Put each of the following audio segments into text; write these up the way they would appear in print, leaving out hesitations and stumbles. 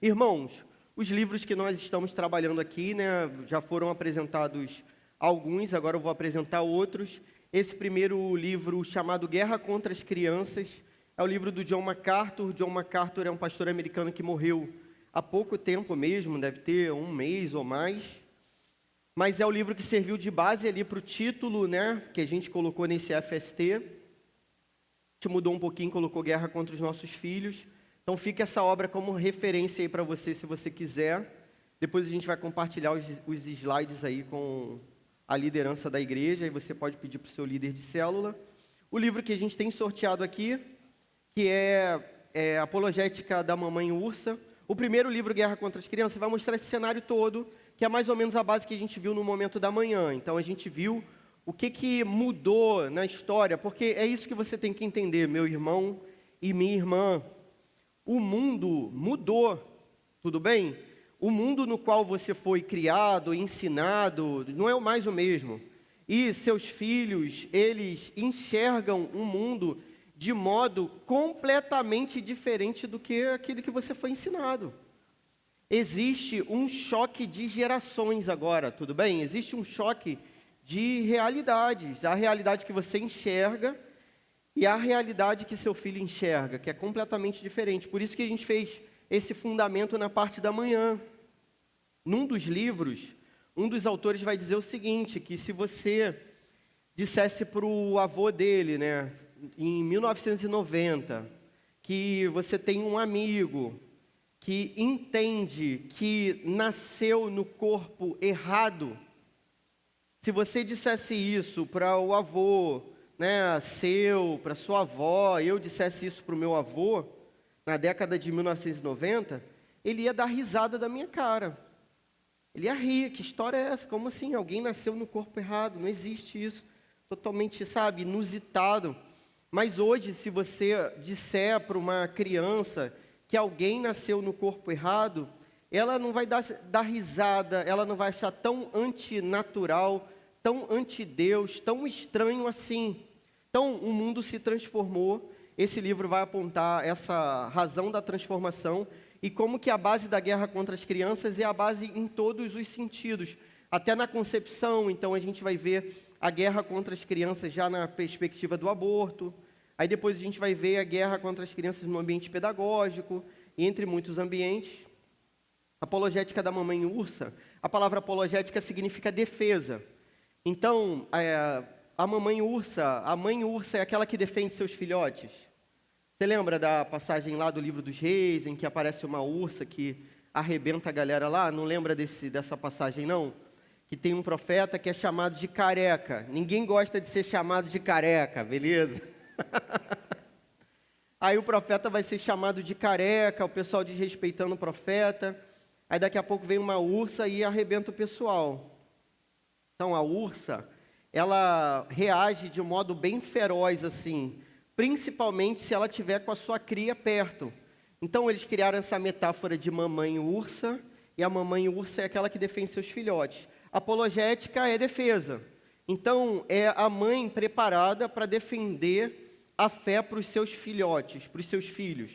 Irmãos, os livros que nós estamos trabalhando aqui, né, já foram apresentados alguns, agora eu vou apresentar outros. Esse primeiro livro, chamado Guerra contra as Crianças, é o livro do John MacArthur. John MacArthur é um pastor americano que morreu há pouco tempo mesmo, deve ter um mês ou mais. Mas é o livro que serviu de base ali para o título, né, que a gente colocou nesse FST. A gente mudou um pouquinho, colocou Guerra contra os Nossos Filhos. Então fica essa obra como referência aí para você, se você quiser. Depois a gente vai compartilhar os slides aí com a liderança da igreja, e você pode pedir para o seu líder de célula. O livro que a gente tem sorteado aqui, que é Apologética da Mamãe Ursa. O primeiro livro, Guerra contra as Crianças, vai mostrar esse cenário todo, que é mais ou menos a base que a gente viu no momento da manhã. Então a gente viu o que mudou na história, porque é isso que você tem que entender, meu irmão e minha irmã. O mundo mudou, tudo bem? O mundo no qual você foi criado, ensinado, não é mais o mesmo. E seus filhos, eles enxergam o mundo de modo completamente diferente do que aquele que você foi ensinado. Existe um choque de gerações agora, tudo bem? Existe um choque de realidades. A realidade que você enxerga e a realidade que seu filho enxerga, que é completamente diferente. Por isso que a gente fez esse fundamento na parte da manhã. Num dos livros, um dos autores vai dizer o seguinte, que se você dissesse para o avô dele, né, em 1990, que você tem um amigo que entende que nasceu no corpo errado, se você dissesse isso para o avô, né, para sua avó, eu dissesse isso para o meu avô, na década de 1990, ele ia dar risada da minha cara. Ele ia rir, que história é essa? Como assim? Alguém nasceu no corpo errado? Não existe isso. Totalmente, inusitado. Mas hoje, se você disser para uma criança que alguém nasceu no corpo errado, ela não vai dar risada, ela não vai achar tão antinatural, tão anti-Deus, tão estranho assim. Então, o mundo se transformou. Esse livro vai apontar essa razão da transformação e como que a base da guerra contra as crianças é a base em todos os sentidos. Até na concepção, então, a gente vai ver a guerra contra as crianças já na perspectiva do aborto. Aí depois a gente vai ver a guerra contra as crianças no ambiente pedagógico, entre muitos ambientes. Apologética da Mamãe Ursa. A palavra apologética significa defesa. Então, a mãe ursa é aquela que defende seus filhotes. Você lembra da passagem lá do livro dos reis, em que aparece uma ursa que arrebenta a galera lá? Não lembra dessa passagem, não? Que tem um profeta que é chamado de careca. Ninguém gosta de ser chamado de careca, beleza? Aí o profeta vai ser chamado de careca, o pessoal desrespeitando o profeta. Aí daqui a pouco vem uma ursa e arrebenta o pessoal. Então a ursa, ela reage de um modo bem feroz assim, principalmente se ela estiver com a sua cria perto. Então eles criaram essa metáfora de mamãe ursa, e a mamãe ursa é aquela que defende seus filhotes. Apologética é defesa. Então é a mãe preparada para defender a fé para os seus filhotes, para os seus filhos.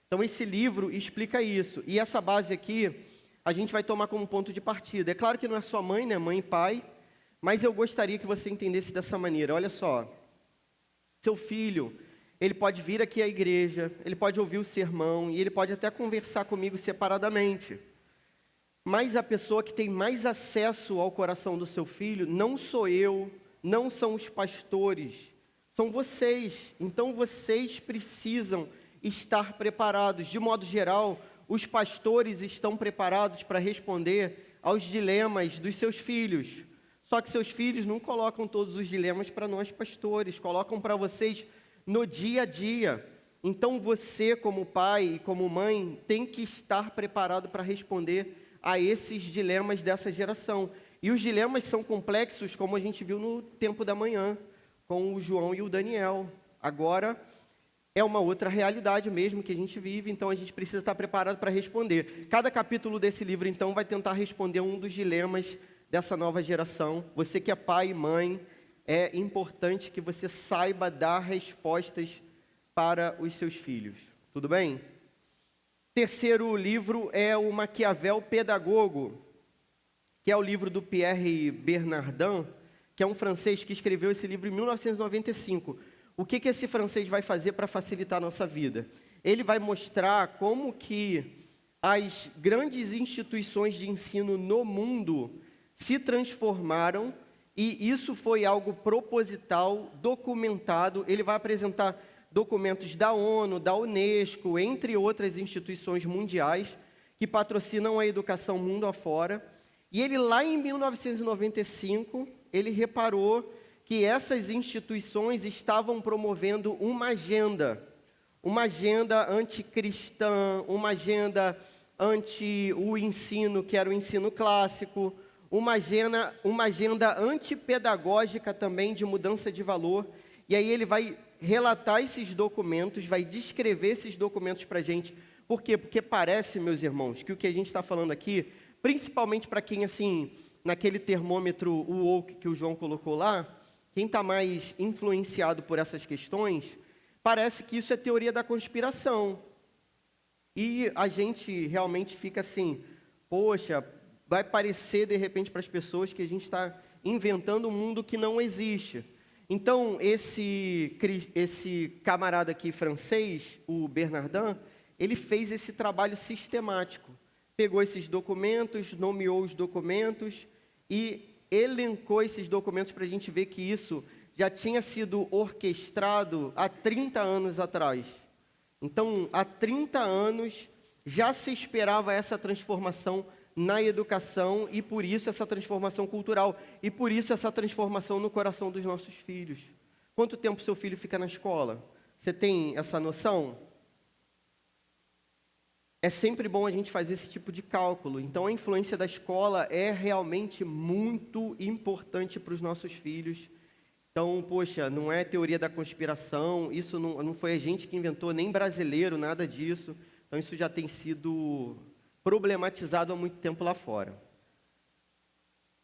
Então esse livro explica isso. E essa base aqui, a gente vai tomar como ponto de partida. É claro que não é sua mãe, né? Mãe e pai, mas eu gostaria que você entendesse dessa maneira. Olha só, seu filho, ele pode vir aqui à igreja, ele pode ouvir o sermão, e ele pode até conversar comigo separadamente. Mas a pessoa que tem mais acesso ao coração do seu filho, não sou eu, não são os pastores, são vocês. Então vocês precisam estar preparados. De modo geral, os pastores estão preparados para responder aos dilemas dos seus filhos. Só que seus filhos não colocam todos os dilemas para nós pastores, colocam para vocês no dia a dia. Então você, como pai e como mãe, tem que estar preparado para responder a esses dilemas dessa geração. E os dilemas são complexos, como a gente viu no tempo da manhã, com o João e o Daniel. Agora é uma outra realidade mesmo que a gente vive, então a gente precisa estar preparado para responder. Cada capítulo desse livro, então, vai tentar responder um dos dilemas dessa nova geração. Você que é pai e mãe, é importante que você saiba dar respostas para os seus filhos. Tudo bem? terceiro livro é o Maquiavel Pedagogo, que é o livro do Pierre Bernardin, que é um francês que escreveu esse livro em 1995. O que esse francês vai fazer para facilitar a nossa vida? Ele vai mostrar como que as grandes instituições de ensino no mundo se transformaram, e isso foi algo proposital, documentado. Ele vai apresentar documentos da ONU, da Unesco, entre outras instituições mundiais que patrocinam a educação mundo afora. E ele, lá em 1995, ele reparou que essas instituições estavam promovendo uma agenda anticristã, uma agenda anti o ensino, que era o ensino clássico, uma agenda antipedagógica também, de mudança de valor. E aí ele vai relatar esses documentos, vai descrever esses documentos para a gente. Por quê? Porque parece, meus irmãos, que o que a gente está falando aqui, principalmente para quem, assim, naquele termômetro, o woke que o João colocou lá, quem está mais influenciado por essas questões, parece que isso é teoria da conspiração. E a gente realmente fica assim, poxa, vai parecer de repente para as pessoas que a gente está inventando um mundo que não existe. Então, esse camarada aqui francês, o Bernardin, ele fez esse trabalho sistemático. Pegou esses documentos, nomeou os documentos e elencou esses documentos para a gente ver que isso já tinha sido orquestrado há 30 anos atrás. Então, há 30 anos já se esperava essa transformação na educação, e por isso essa transformação cultural, e por isso essa transformação no coração dos nossos filhos. Quanto tempo seu filho fica na escola? Você tem essa noção? É sempre bom a gente fazer esse tipo de cálculo. Então, a influência da escola é realmente muito importante para os nossos filhos. Então, poxa, não é teoria da conspiração, isso não foi a gente que inventou, nem brasileiro, nada disso. Então, isso já tem sido problematizado há muito tempo lá fora.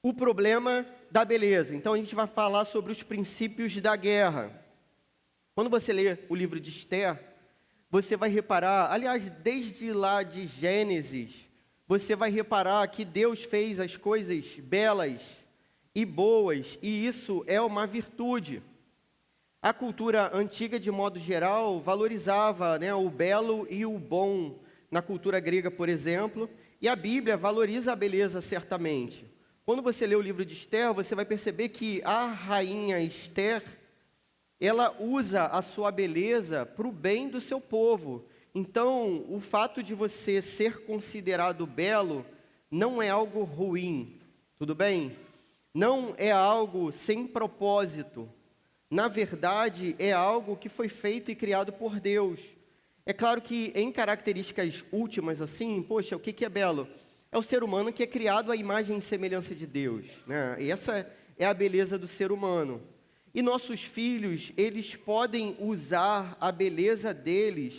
O problema da beleza. Então, a gente vai falar sobre os princípios da guerra. Quando você lê o livro de Esther, você vai reparar, aliás, desde lá de Gênesis, você vai reparar que Deus fez as coisas belas e boas, e isso é uma virtude. A cultura antiga, de modo geral, valorizava, né, o belo e o bom, na cultura grega, por exemplo, e a Bíblia valoriza a beleza, certamente. Quando você lê o livro de Esther, você vai perceber que a rainha Esther, ela usa a sua beleza para o bem do seu povo. Então, o fato de você ser considerado belo não é algo ruim, tudo bem? Não é algo sem propósito. Na verdade, é algo que foi feito e criado por Deus. É claro que em características últimas assim, poxa, o que é belo? É o ser humano que é criado à imagem e semelhança de Deus, né? E essa é a beleza do ser humano. E nossos filhos, eles podem usar a beleza deles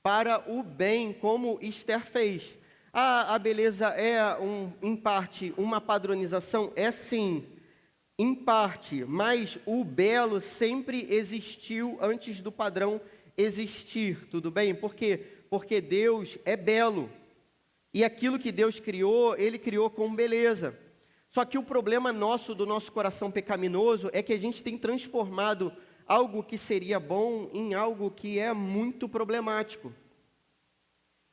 para o bem, como Esther fez. A beleza é, em parte, uma padronização? É sim, em parte, mas o belo sempre existiu antes do padrão existir, tudo bem? Por quê? Porque Deus é belo. E aquilo que Deus criou, Ele criou com beleza. Só que o problema nosso, do nosso coração pecaminoso, é que a gente tem transformado algo que seria bom em algo que é muito problemático.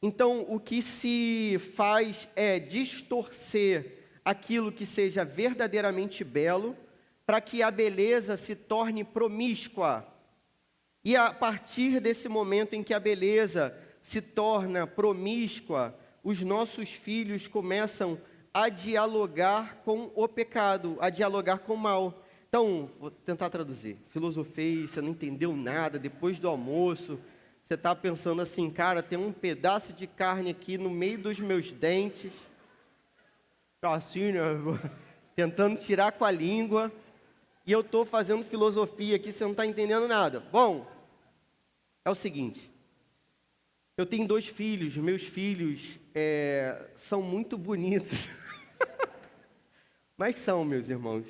Então, o que se faz é distorcer aquilo que seja verdadeiramente belo, para que a beleza se torne promíscua. E a partir desse momento em que a beleza se torna promíscua, os nossos filhos começam a dialogar com o pecado, a dialogar com o mal. Então, vou tentar traduzir. Filosofei, você não entendeu nada, depois do almoço, você está pensando assim, cara, tem um pedaço de carne aqui no meio dos meus dentes, assim, né? Tentando tirar com a língua, e eu estou fazendo filosofia aqui, você não está entendendo nada. Bom, é o seguinte, eu tenho 2 filhos, meus filhos são muito bonitos, mas são, meus irmãos,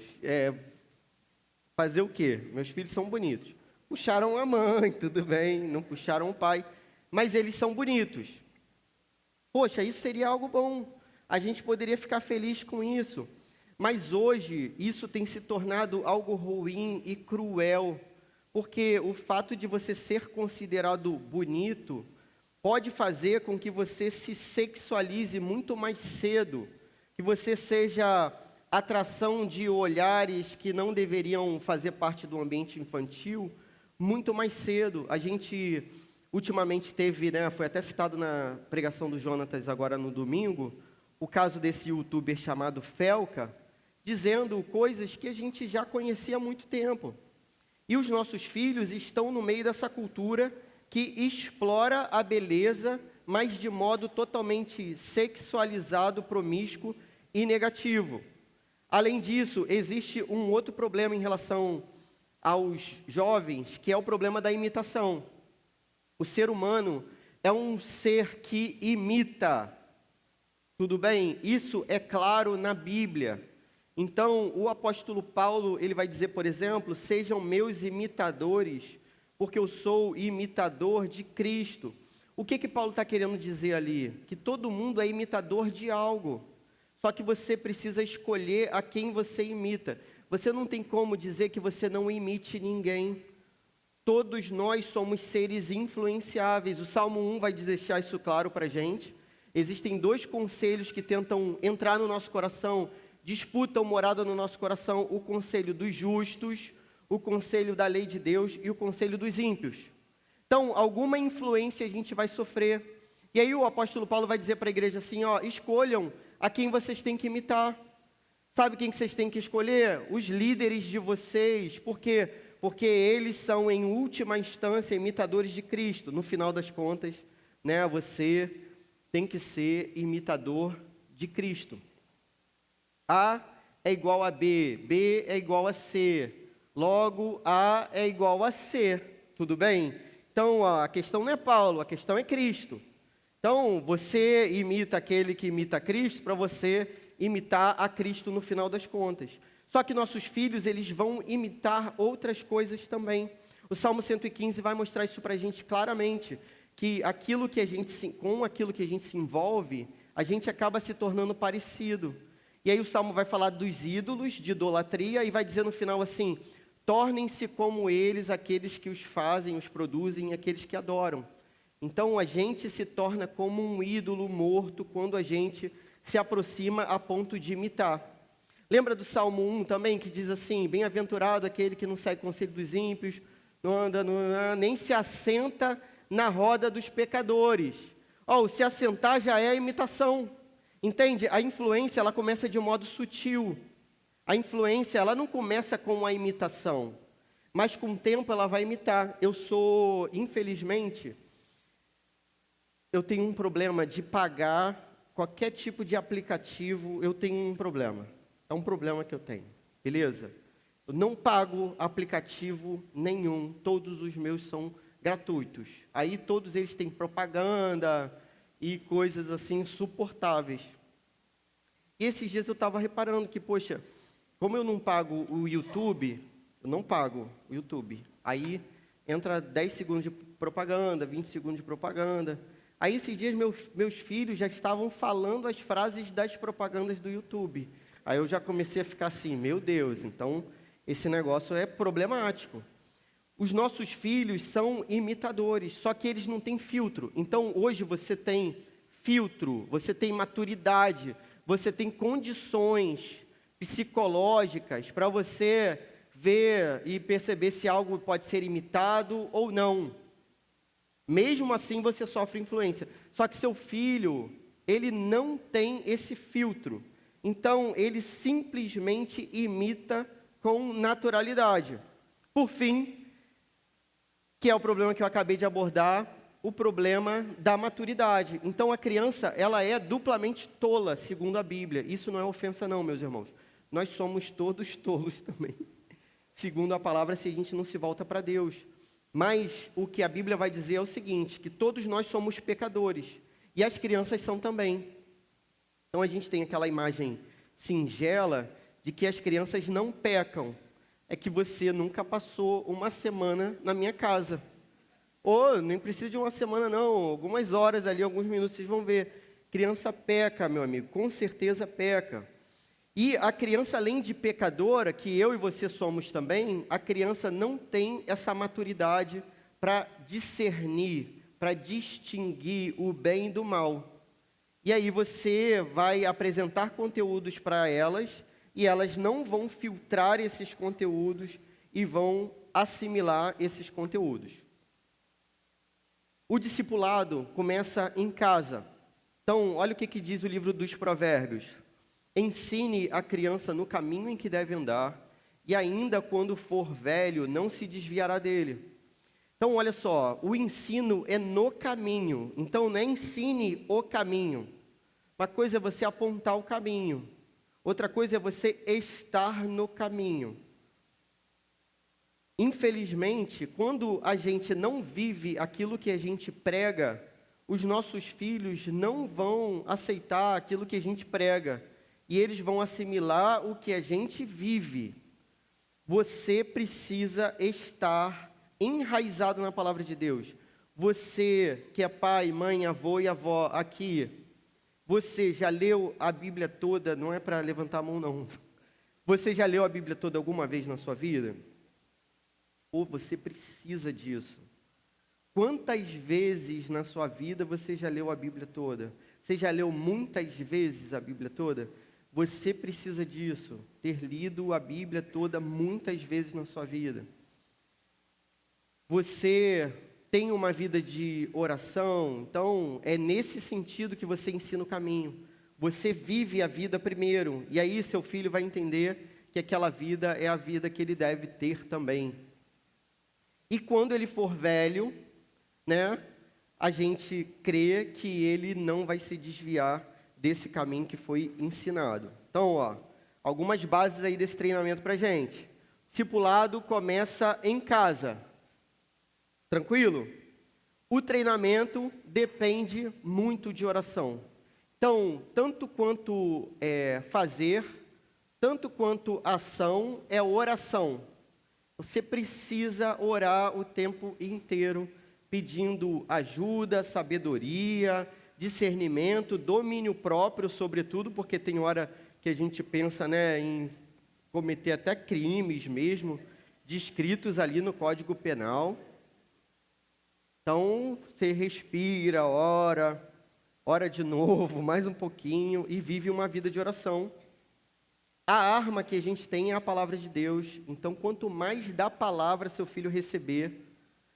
fazer o quê? Meus filhos são bonitos. Puxaram a mãe, tudo bem, não puxaram o pai, mas eles são bonitos. Poxa, isso seria algo bom. A gente poderia ficar feliz com isso. Mas hoje, isso tem se tornado algo ruim e cruel. Porque o fato de você ser considerado bonito pode fazer com que você se sexualize muito mais cedo. Que você seja atração de olhares que não deveriam fazer parte do ambiente infantil muito mais cedo. A gente ultimamente teve, foi até citado na pregação do Jonatas agora no domingo, o caso desse youtuber chamado Felca, dizendo coisas que a gente já conhecia há muito tempo. E os nossos filhos estão no meio dessa cultura que explora a beleza, mas de modo totalmente sexualizado, promíscuo e negativo. Além disso, existe um outro problema em relação aos jovens, que é o problema da imitação. O ser humano é um ser que imita. Tudo bem? Isso é claro na Bíblia. Então, o apóstolo Paulo, ele vai dizer, por exemplo, sejam meus imitadores, porque eu sou imitador de Cristo. O que Paulo está querendo dizer ali? Que todo mundo é imitador de algo. Só que você precisa escolher a quem você imita. Você não tem como dizer que você não imite ninguém. Todos nós somos seres influenciáveis. O Salmo 1 vai deixar isso claro para a gente. Existem 2 conselhos que tentam entrar no nosso coração, disputam morada no nosso coração: o conselho dos justos, o conselho da lei de Deus e o conselho dos ímpios. Então, alguma influência a gente vai sofrer. E aí o apóstolo Paulo vai dizer para a igreja assim, escolham a quem vocês têm que imitar. Sabe quem que vocês têm que escolher? Os líderes de vocês. Por quê? Porque eles são, em última instância, imitadores de Cristo. No final das contas, você tem que ser imitador de Cristo. A é igual a B, B é igual a C, logo A é igual a C, tudo bem? Então, a questão não é Paulo, a questão é Cristo. Então, você imita aquele que imita Cristo para você imitar a Cristo no final das contas. Só que nossos filhos, eles vão imitar outras coisas também. O Salmo 115 vai mostrar isso para a gente claramente, que com aquilo que a gente se envolve, a gente acaba se tornando parecido. E aí o Salmo vai falar dos ídolos, de idolatria, e vai dizer no final assim, tornem-se como eles, aqueles que os fazem, os produzem, e aqueles que adoram. Então, a gente se torna como um ídolo morto quando a gente se aproxima a ponto de imitar. Lembra do Salmo 1 também, que diz assim, bem-aventurado aquele que não segue o conselho dos ímpios, não anda, nem se assenta na roda dos pecadores. Se assentar já é a imitação. Entende? A influência, ela começa de modo sutil. A influência, ela não começa com a imitação, mas com o tempo ela vai imitar. Infelizmente, eu tenho um problema de pagar qualquer tipo de aplicativo, eu tenho um problema. É um problema que eu tenho, beleza? Eu não pago aplicativo nenhum, todos os meus são gratuitos. Aí todos eles têm propaganda e coisas assim insuportáveis. E esses dias eu estava reparando que, poxa, como eu não pago o YouTube, aí entra 10 segundos de propaganda, 20 segundos de propaganda. Aí esses dias meus filhos já estavam falando as frases das propagandas do YouTube. Aí eu já comecei a ficar assim, meu Deus, então esse negócio é problemático. Os nossos filhos são imitadores, só que eles não têm filtro. Então hoje você tem filtro, você tem maturidade, você tem condições psicológicas para você ver e perceber se algo pode ser imitado ou não. Mesmo assim você sofre influência. Só que seu filho, ele não tem esse filtro. Então ele simplesmente imita com naturalidade. Por fim, que é o problema que eu acabei de abordar, o problema da maturidade. Então a criança, ela é duplamente tola, segundo a Bíblia. Isso não é ofensa não, meus irmãos. Nós somos todos tolos também. Segundo a palavra, se a gente não se volta para Deus. Mas o que a Bíblia vai dizer é o seguinte, que todos nós somos pecadores. E as crianças são também. Então a gente tem aquela imagem singela de que as crianças não pecam. É que você nunca passou uma semana na minha casa. Ou nem precisa de uma semana não, algumas horas ali, alguns minutos, vocês vão ver Criança peca, meu amigo, com certeza peca. E a criança, além de pecadora, que eu e você somos também, a criança não tem essa maturidade para discernir, para distinguir o bem do mal. E aí você vai apresentar conteúdos para elas, e elas não vão filtrar esses conteúdos e vão assimilar esses conteúdos. O discipulado começa em casa. Então, olha o que diz o livro dos Provérbios. Ensine a criança no caminho em que deve andar, e ainda quando for velho, não se desviará dele. Então, olha só, o ensino é no caminho. Então, não é ensine o caminho. Uma coisa é você apontar o caminho. Outra coisa é você estar no caminho. Infelizmente, quando a gente não vive aquilo que a gente prega, os nossos filhos não vão aceitar aquilo que a gente prega. E eles vão assimilar o que a gente vive. Você precisa estar enraizado na palavra de Deus. Você que é pai, mãe, avô e avó aqui, você já leu a Bíblia toda? Não é para levantar a mão, não. Você já leu a Bíblia toda alguma vez na sua vida? Ou você precisa disso? Quantas vezes na sua vida você já leu a Bíblia toda? Você já leu muitas vezes a Bíblia toda? Você precisa disso, ter lido a Bíblia toda muitas vezes na sua vida. Você tem uma vida de oração, então é nesse sentido que você ensina o caminho. Você vive a vida primeiro, e aí seu filho vai entender que aquela vida é a vida que ele deve ter também. E quando ele for velho, a gente crê que ele não vai se desviar desse caminho que foi ensinado. Então, algumas bases aí desse treinamento para a gente. Discipulado começa em casa. Tranquilo? O treinamento depende muito de oração. Então, tanto quanto fazer, tanto quanto ação, é oração. Você precisa orar o tempo inteiro, pedindo ajuda, sabedoria, discernimento, domínio próprio, sobretudo, porque tem hora que a gente pensa em cometer até crimes mesmo, descritos ali no Código Penal. Então, você respira, ora de novo, mais um pouquinho, e vive uma vida de oração. A arma que a gente tem é a palavra de Deus. Então, quanto mais da palavra seu filho receber,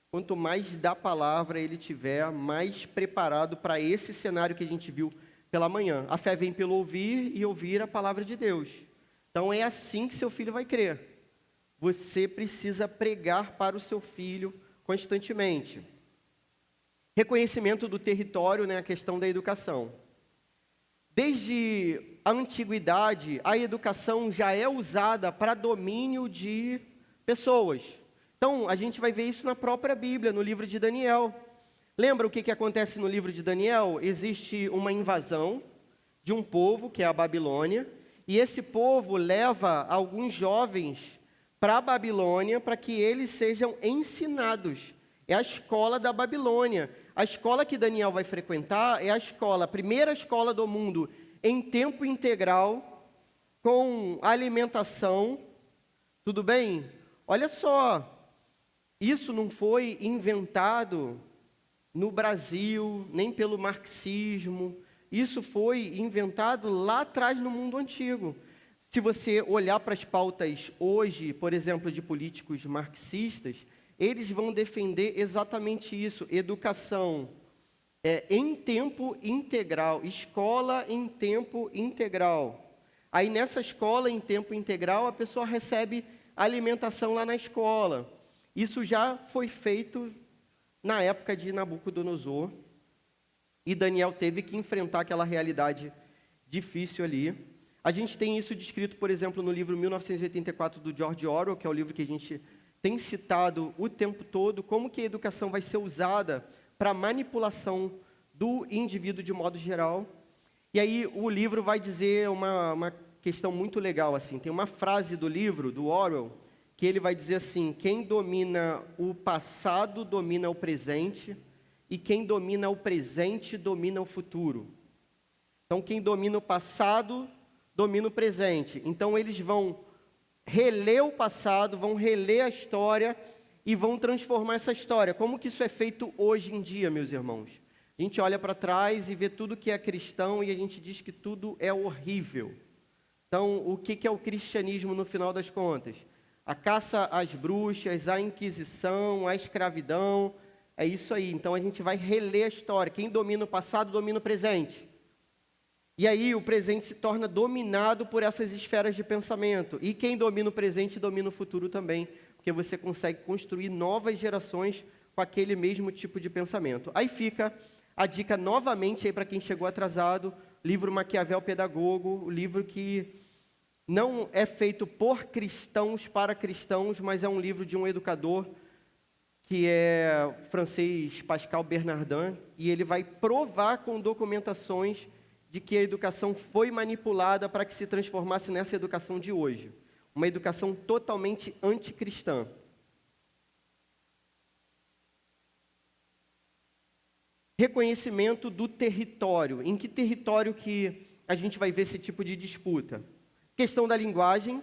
quanto mais da palavra ele tiver, mais preparado para esse cenário que a gente viu pela manhã. A fé vem pelo ouvir e ouvir a palavra de Deus. Então é assim que seu filho vai crer. Você precisa pregar para o seu filho constantemente. Reconhecimento do território, a questão da educação. Desde a antiguidade, a educação já é usada para domínio de pessoas. Então, a gente vai ver isso na própria Bíblia, no livro de Daniel. Lembra o que acontece no livro de Daniel? Existe uma invasão de um povo, que é a Babilônia, e esse povo leva alguns jovens para a Babilônia para que eles sejam ensinados. É a escola da Babilônia. A escola que Daniel vai frequentar é a primeira escola do mundo em tempo integral, com alimentação. Tudo bem? Olha só. Isso não foi inventado no Brasil, nem pelo marxismo. Isso foi inventado lá atrás no mundo antigo. Se você olhar para as pautas hoje, por exemplo, de políticos marxistas, eles vão defender exatamente isso, educação em tempo integral, escola em tempo integral. Aí nessa escola em tempo integral, a pessoa recebe alimentação lá na escola. Isso já foi feito na época de Nabucodonosor, e Daniel teve que enfrentar aquela realidade difícil ali. A gente tem isso descrito, por exemplo, no livro 1984 do George Orwell, que é o livro que a gente tem citado o tempo todo, como que a educação vai ser usada para manipulação do indivíduo de modo geral. E aí o livro vai dizer uma questão muito legal, assim. Tem uma frase do livro, do Orwell, que ele vai dizer assim: quem domina o passado domina o presente, e quem domina o presente domina o futuro. Então, quem domina o passado, domina o presente. Então, eles vão reler o passado, vão reler a história e vão transformar essa história. Como que isso é feito hoje em dia, meus irmãos? A gente olha para trás e vê tudo que é cristão e a gente diz que tudo é horrível. Então, o que é o cristianismo no final das contas? A caça às bruxas, a Inquisição, a escravidão, é isso aí. Então, a gente vai reler a história. Quem domina o passado, domina o presente. E aí, o presente se torna dominado por essas esferas de pensamento. E quem domina o presente, domina o futuro também, porque você consegue construir novas gerações com aquele mesmo tipo de pensamento. Aí fica a dica novamente aí para quem chegou atrasado, livro Maquiavel Pedagogo, o livro que não é feito por cristãos para cristãos, mas é um livro de um educador que é francês Pascal Bernardin, e ele vai provar com documentações de que a educação foi manipulada para que se transformasse nessa educação de hoje. Uma educação totalmente anticristã. Reconhecimento do território. Em que território que a gente vai ver esse tipo de disputa? Questão da linguagem.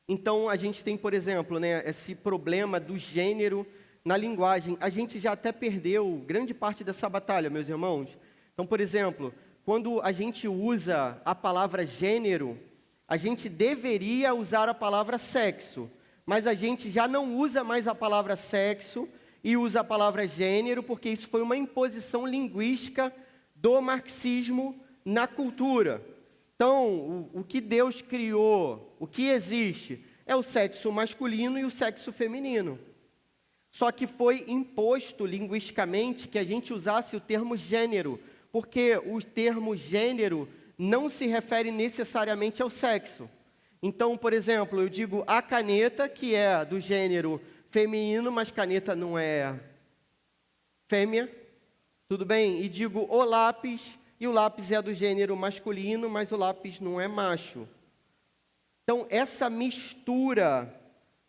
Então, a gente tem, por exemplo, esse problema do gênero na linguagem. A gente já até perdeu grande parte dessa batalha, meus irmãos. Então, por exemplo, quando a gente usa a palavra gênero, a gente deveria usar a palavra sexo, mas a gente já não usa mais a palavra sexo e usa a palavra gênero, porque isso foi uma imposição linguística do marxismo na cultura. Então, o que Deus criou, o que existe, é o sexo masculino e o sexo feminino. Só que foi imposto linguisticamente que a gente usasse o termo gênero, porque o termo gênero não se refere necessariamente ao sexo. Então, por exemplo, eu digo a caneta, que é do gênero feminino, mas caneta não é fêmea, tudo bem? E digo o lápis, e o lápis é do gênero masculino, mas o lápis não é macho. Então, essa mistura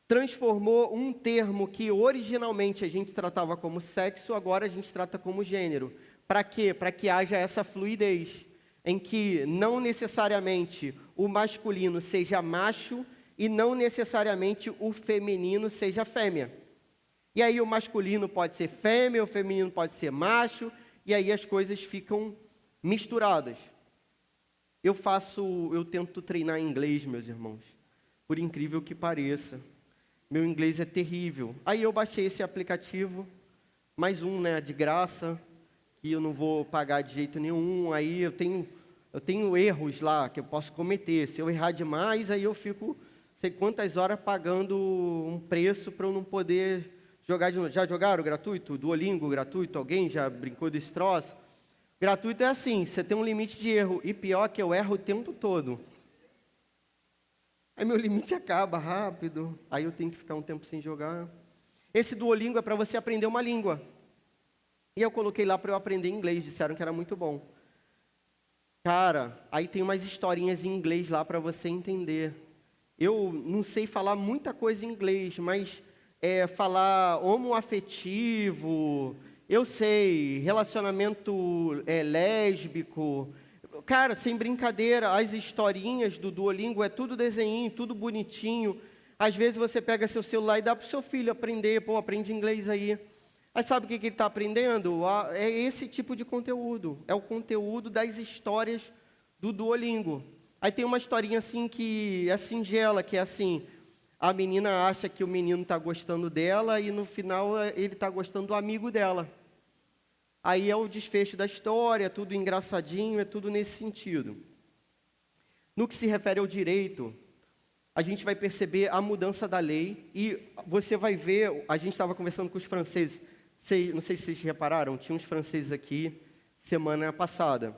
transformou um termo que originalmente a gente tratava como sexo, agora a gente trata como gênero. Para quê? Para que haja essa fluidez, em que não necessariamente o masculino seja macho e não necessariamente o feminino seja fêmea. E aí o masculino pode ser fêmea, o feminino pode ser macho, e aí as coisas ficam misturadas. Eu tento treinar inglês, meus irmãos, por incrível que pareça. Meu inglês é terrível. Aí eu baixei esse aplicativo, mais um, de graça, que eu não vou pagar de jeito nenhum. Aí eu tenho erros lá que eu posso cometer. Se eu errar demais, aí eu fico sei quantas horas pagando um preço para eu não poder jogar de novo. Já jogaram gratuito? Duolingo gratuito? Alguém já brincou desse troço? Gratuito é assim, você tem um limite de erro. E pior que eu erro o tempo todo. Aí meu limite acaba rápido. Aí eu tenho que ficar um tempo sem jogar. Esse Duolingo é para você aprender uma língua. E eu coloquei lá para eu aprender inglês. Disseram que era muito bom. Cara, aí tem umas historinhas em inglês lá para você entender. Eu não sei falar muita coisa em inglês, mas falar homoafetivo, eu sei, relacionamento lésbico. Cara, sem brincadeira, as historinhas do Duolingo é tudo desenhinho, tudo bonitinho. Às vezes você pega seu celular e dá para o seu filho aprender. Pô, aprende inglês aí. Aí sabe o que ele está aprendendo? É esse tipo de conteúdo. É o conteúdo das histórias do Duolingo. Aí tem uma historinha assim que é singela, que é assim, a menina acha que o menino está gostando dela e no final ele está gostando do amigo dela. Aí é o desfecho da história, tudo engraçadinho, é tudo nesse sentido. No que se refere ao direito, a gente vai perceber a mudança da lei e você vai ver, a gente estava conversando com os franceses, não sei se vocês repararam, tinha uns franceses aqui semana passada,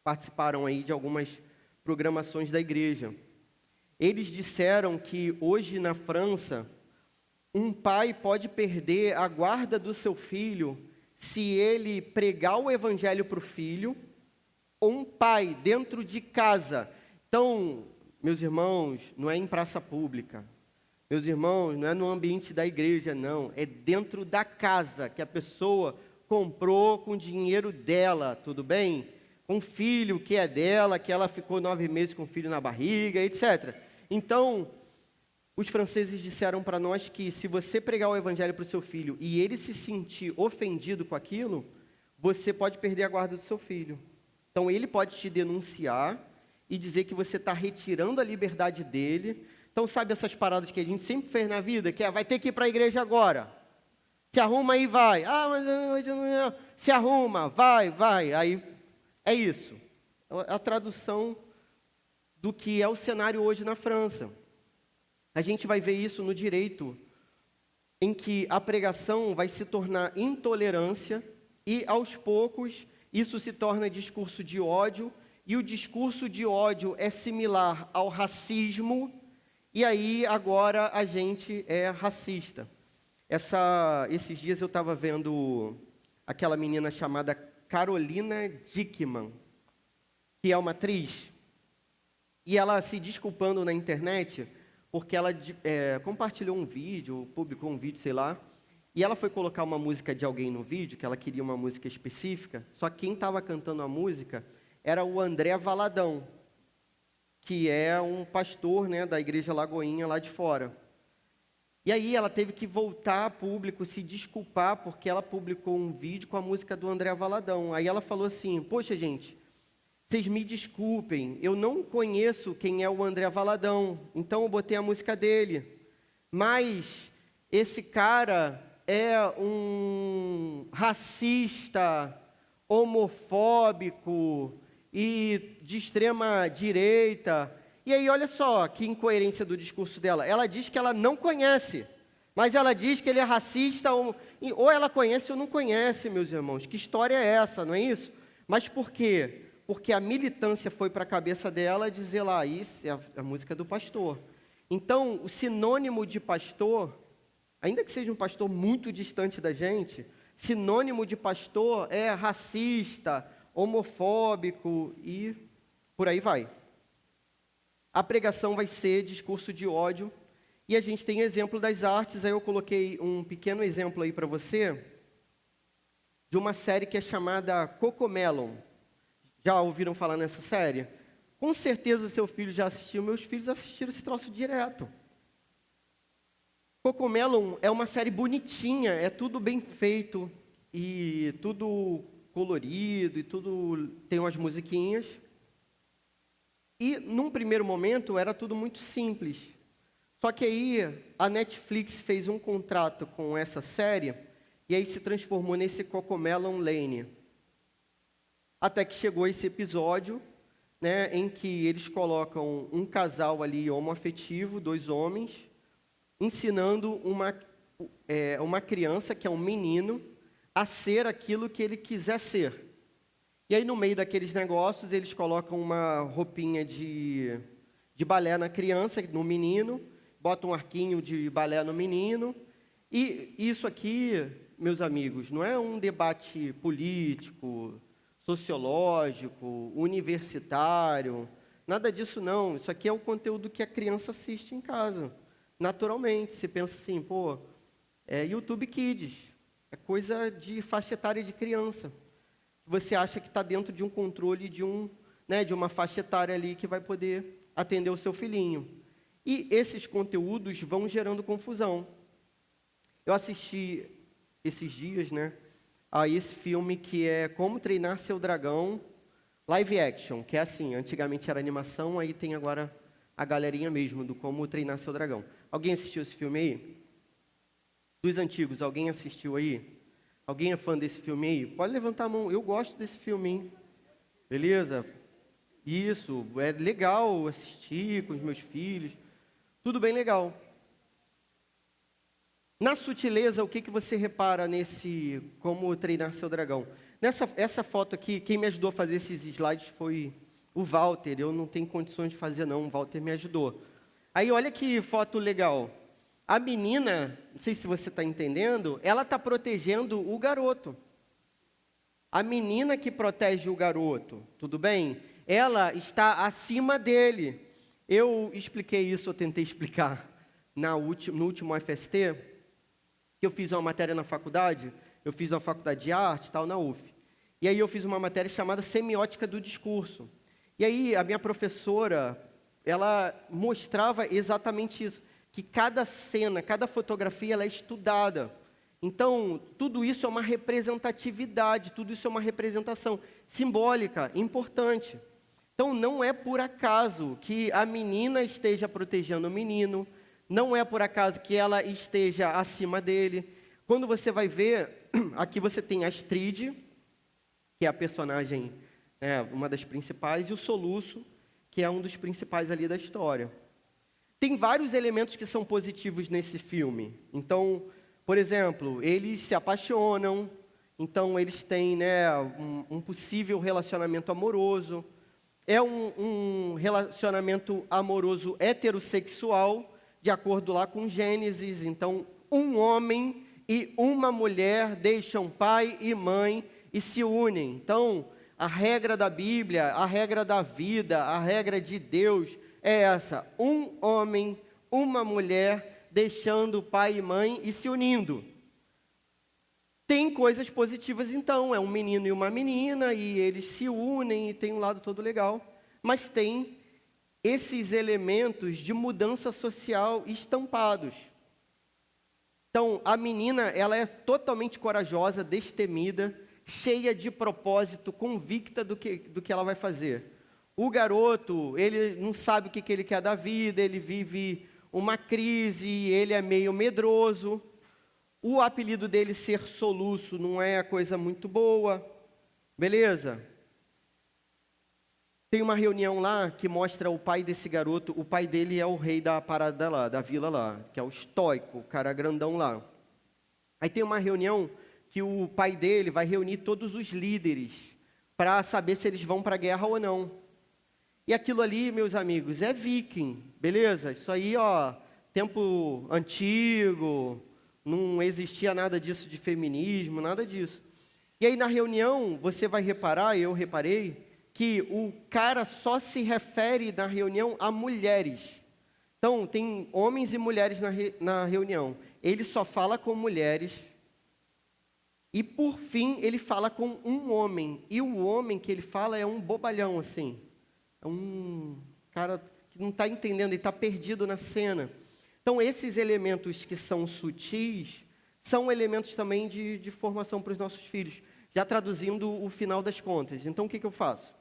participaram aí de algumas programações da igreja. Eles disseram que hoje na França, um pai pode perder a guarda do seu filho se ele pregar o evangelho para o filho, ou um pai dentro de casa. Então, meus irmãos, não é em praça pública. Meus irmãos, não é no ambiente da igreja, não. É dentro da casa que a pessoa comprou com o dinheiro dela, tudo bem? com um filho que é dela, que ela ficou 9 meses com o filho na barriga, etc. Então, os franceses disseram para nós que se você pregar o evangelho para o seu filho e ele se sentir ofendido com aquilo, você pode perder a guarda do seu filho. Então, ele pode te denunciar e dizer que você está retirando a liberdade dele. Então, sabe essas paradas que a gente sempre fez na vida? Que é, vai ter que ir para a igreja agora. Se arruma aí, vai. Ah, mas hoje não. Se arruma, vai. Aí, é isso. A tradução do que é o cenário hoje na França. A gente vai ver isso no direito, em que a pregação vai se tornar intolerância e, aos poucos, isso se torna discurso de ódio, e o discurso de ódio é similar ao racismo, e aí agora a gente é racista. Esses dias eu estava vendo aquela menina chamada Carolina Dickmann, que é uma atriz, e ela se desculpando na internet, porque ela compartilhou um vídeo, publicou um vídeo, sei lá, e ela foi colocar uma música de alguém no vídeo, que ela queria uma música específica, só que quem estava cantando a música era o André Valadão, que é um pastor, né, da Igreja Lagoinha lá de fora. E aí ela teve que voltar a público, se desculpar, porque ela publicou um vídeo com a música do André Valadão. Aí ela falou assim, poxa gente, vocês me desculpem, eu não conheço quem é o André Valadão, então eu botei a música dele. Mas esse cara é um racista, homofóbico e de extrema direita. E aí, olha só que incoerência do discurso dela. Ela diz que ela não conhece, mas ela diz que ele é racista, ou ela conhece ou não conhece, meus irmãos. Que história é essa, não é isso? Mas por quê? Porque a militância foi para a cabeça dela dizer lá, isso é a música do pastor. Então, o sinônimo de pastor, ainda que seja um pastor muito distante da gente, sinônimo de pastor é racista, homofóbico e por aí vai. A pregação vai ser discurso de ódio, e a gente tem exemplo das artes. Aí eu coloquei um pequeno exemplo aí para você, de uma série que é chamada Cocomelon. Já ouviram falar nessa série? Com certeza seu filho já assistiu, meus filhos assistiram esse troço direto. Cocomelon é uma série bonitinha, é tudo bem feito, e tudo colorido, e tudo tem umas musiquinhas. E, num primeiro momento, era tudo muito simples. Só que aí, a Netflix fez um contrato com essa série, e aí se transformou nesse Cocomelon Lane. Até que chegou esse episódio, né, em que eles colocam um casal ali homoafetivo, 2 homens, ensinando uma criança, que é um menino, a ser aquilo que ele quiser ser. E aí, no meio daqueles negócios, eles colocam uma roupinha de balé na criança, no menino, botam um arquinho de balé no menino. E isso aqui, meus amigos, não é um debate político, sociológico, universitário, nada disso não. Isso aqui é o conteúdo que a criança assiste em casa, naturalmente. Você pensa assim, pô, é YouTube Kids, é coisa de faixa etária de criança. Você acha que está dentro de um controle de uma faixa etária ali que vai poder atender o seu filhinho. E esses conteúdos vão gerando confusão. Eu assisti esses dias, a esse filme que é Como Treinar Seu Dragão, live action, que é assim, antigamente era animação, aí tem agora a galerinha mesmo do Como Treinar Seu Dragão. Alguém assistiu esse filme aí? Dos antigos, alguém assistiu aí? Alguém é fã desse filme aí? Pode levantar a mão. Eu gosto desse filme, hein? Beleza? Isso, é legal assistir com os meus filhos. Tudo bem legal. Na sutileza, o que você repara nesse Como Treinar Seu Dragão? Essa foto aqui, quem me ajudou a fazer esses slides foi o Walter. Eu não tenho condições de fazer, não. O Walter me ajudou. Aí, olha que foto legal. A menina, não sei se você está entendendo, ela está protegendo o garoto. A menina que protege o garoto, tudo bem? Ela está acima dele. Eu expliquei isso, eu tentei explicar no último FST, que eu fiz uma matéria na faculdade, eu fiz uma faculdade de arte, tal, na UF. E aí eu fiz uma matéria chamada Semiótica do Discurso. E aí a minha professora, ela mostrava exatamente isso, que cada cena, cada fotografia, ela é estudada. Então, tudo isso é uma representatividade, tudo isso é uma representação simbólica, importante. Então, não é por acaso que a menina esteja protegendo o menino, não é por acaso que ela esteja acima dele. Quando você vai ver, aqui você tem a Astrid, que é a personagem, uma das principais, e o Soluço, que é um dos principais ali da história. Tem vários elementos que são positivos nesse filme. Então, por exemplo, eles se apaixonam, então eles têm um possível relacionamento amoroso. É um relacionamento amoroso heterossexual, de acordo lá com Gênesis. Então, um homem e uma mulher deixam pai e mãe e se unem. Então, a regra da Bíblia, a regra da vida, a regra de Deus é essa: um homem, uma mulher, deixando pai e mãe e se unindo. Tem coisas positivas então, é um menino e uma menina, e eles se unem, e tem um lado todo legal. Mas tem esses elementos de mudança social estampados. Então, a menina, ela é totalmente corajosa, destemida, cheia de propósito, convicta do que ela vai fazer. O garoto, ele não sabe o que ele quer da vida, ele vive uma crise, ele é meio medroso. O apelido dele ser Soluço não é a coisa muito boa. Beleza? Tem uma reunião lá que mostra o pai desse garoto. O pai dele é o rei da parada lá, da vila lá, que é o estoico, o cara grandão lá. Aí tem uma reunião que o pai dele vai reunir todos os líderes para saber se eles vão para a guerra ou não. E aquilo ali, meus amigos, é viking, beleza? Isso aí, tempo antigo, não existia nada disso de feminismo, nada disso. E aí na reunião, você vai reparar, eu reparei, que o cara só se refere na reunião a mulheres. Então, tem homens e mulheres na reunião. Ele só fala com mulheres. E, por fim, ele fala com um homem. E o homem que ele fala é um bobalhão, assim. É um cara que não está entendendo, ele está perdido na cena. Então, esses elementos que são sutis, são elementos também de formação para os nossos filhos. Já traduzindo o final das contas. Então, o que eu faço?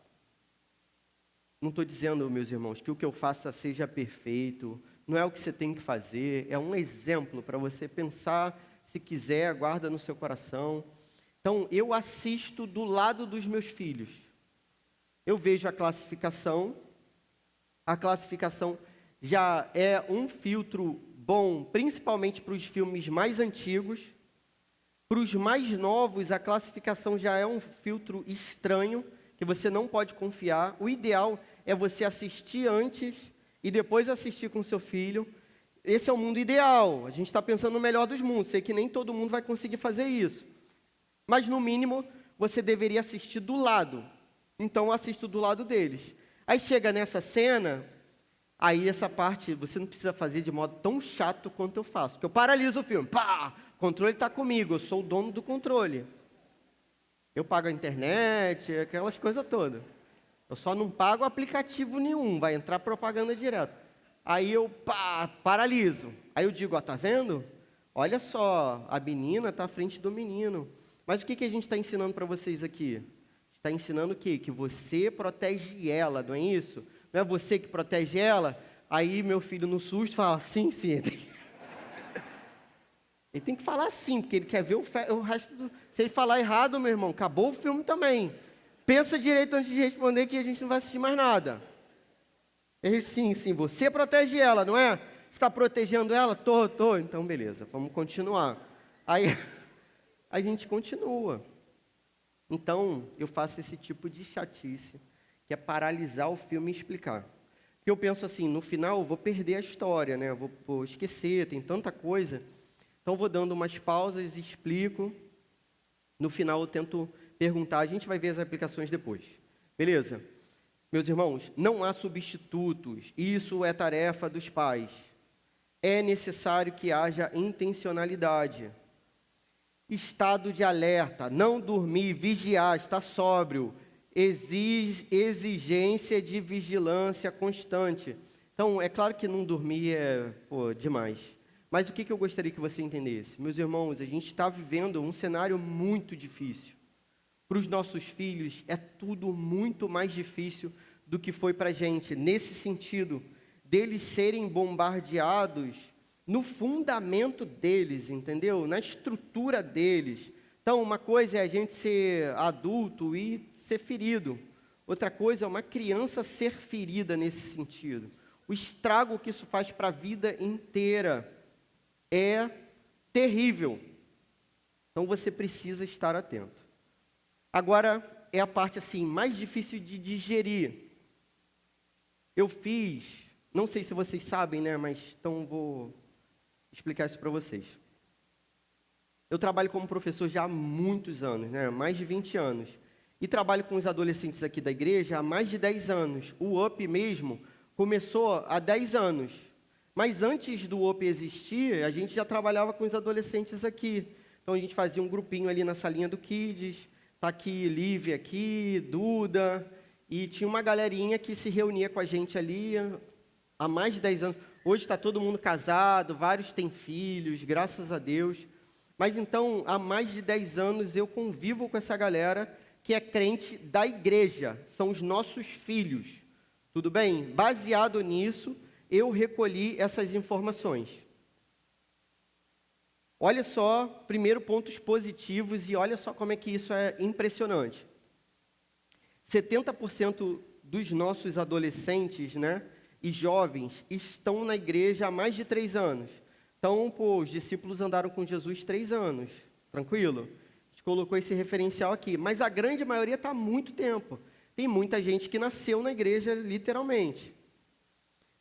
Não estou dizendo, meus irmãos, que o que eu faça seja perfeito. Não é o que você tem que fazer. É um exemplo para você pensar. Se quiser, guarda no seu coração. Então, eu assisto do lado dos meus filhos. Eu vejo a classificação. A classificação já é um filtro bom, principalmente para os filmes mais antigos. Para os mais novos, a classificação já é um filtro estranho, que você não pode confiar. O ideal é você assistir antes e depois assistir com seu filho. Esse é o mundo ideal. A gente está pensando no melhor dos mundos. Sei que nem todo mundo vai conseguir fazer isso. Mas, no mínimo, você deveria assistir do lado. Então, eu assisto do lado deles. Aí chega nessa cena, aí essa parte você não precisa fazer de modo tão chato quanto eu faço. Porque eu paraliso o filme. Pá! O controle está comigo, eu sou o dono do controle. Eu pago a internet, aquelas coisas todas. Eu só não pago aplicativo nenhum, vai entrar propaganda direto. Aí eu paraliso. Aí eu digo, tá vendo? Olha só, a menina está à frente do menino. Mas o que a gente está ensinando para vocês aqui? Está ensinando o quê? Que você protege ela, não é isso? Não é você que protege ela? Aí meu filho no susto fala, sim. Ele tem que falar sim, porque ele quer ver o resto do... Se ele falar errado, meu irmão, acabou o filme também. Pensa direito antes de responder que a gente não vai assistir mais nada. Ele, sim, você protege ela, não é? Você está protegendo ela? Tô. Então, beleza, vamos continuar. Aí, a gente continua. Então, eu faço esse tipo de chatice, que é paralisar o filme e explicar. Porque eu penso assim, no final eu vou perder a história, né? Vou esquecer, tem tanta coisa... Então, vou dando umas pausas, explico. No final, eu tento perguntar. A gente vai ver as aplicações depois. Beleza? Meus irmãos, não há substitutos. Isso é tarefa dos pais. É necessário que haja intencionalidade. estado de alerta, não dormir, vigiar, estar sóbrio, exigência de vigilância constante. Então, é claro que não dormir é demais. Mas o que eu gostaria que você entendesse? Meus irmãos, a gente está vivendo um cenário muito difícil. Para os nossos filhos, é tudo muito mais difícil do que foi para a gente. Nesse sentido, deles serem bombardeados no fundamento deles, entendeu? Na estrutura deles. Então, uma coisa é a gente ser adulto e ser ferido. Outra coisa é uma criança ser ferida nesse sentido. O estrago que isso faz para a vida inteira é terrível. Então, você precisa estar atento. Agora, é a parte assim mais difícil de digerir. Eu fiz, não sei se vocês sabem, né? Mas então vou explicar isso para vocês. Eu trabalho como professor já há muitos anos, né? Mais de 20 anos. E trabalho com os adolescentes aqui da igreja há mais de 10 anos. O UP mesmo começou há 10 anos. Mas antes do UP existir, a gente já trabalhava com os adolescentes aqui. Então a gente fazia um grupinho ali na salinha do Kids. Está aqui Lívia, aqui, Duda. E tinha uma galerinha que se reunia com a gente ali há mais de 10 anos. Hoje está todo mundo casado, vários têm filhos, graças a Deus. Mas então, há mais de 10 anos eu convivo com essa galera que é crente da igreja, são os nossos filhos. Tudo bem? Baseado nisso, eu recolhi essas informações. Olha só, primeiro, pontos positivos, e olha só como é que isso é impressionante. 70% dos nossos adolescentes, né, e jovens estão na igreja há mais de 3 anos. Então, os discípulos andaram com Jesus 3 anos, tranquilo? A gente colocou esse referencial aqui, mas a grande maioria está há muito tempo. Tem muita gente que nasceu na igreja, literalmente.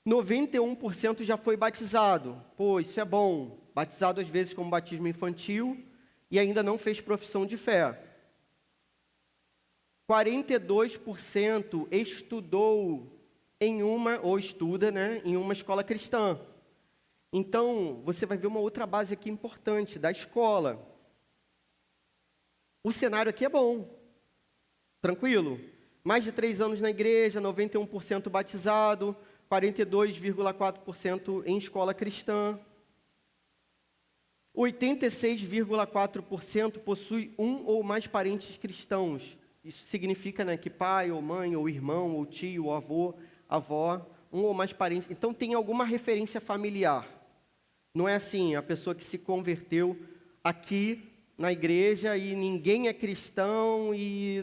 91% já foi batizado. Isso é bom. Batizado às vezes como batismo infantil e ainda não fez profissão de fé. 42% estudou em uma, ou estuda, né, em uma escola cristã. Então, você vai ver uma outra base aqui importante, da escola. O cenário aqui é bom, tranquilo? Mais de 3 anos na igreja, 91% batizado, 42,4% em escola cristã. 86,4% possui um ou mais parentes cristãos. Isso significa, né, que pai, ou mãe, ou irmão, ou tio, ou avô, avó, um ou mais parentes. Então, tem alguma referência familiar. Não é assim, a pessoa que se converteu aqui na igreja e ninguém é cristão e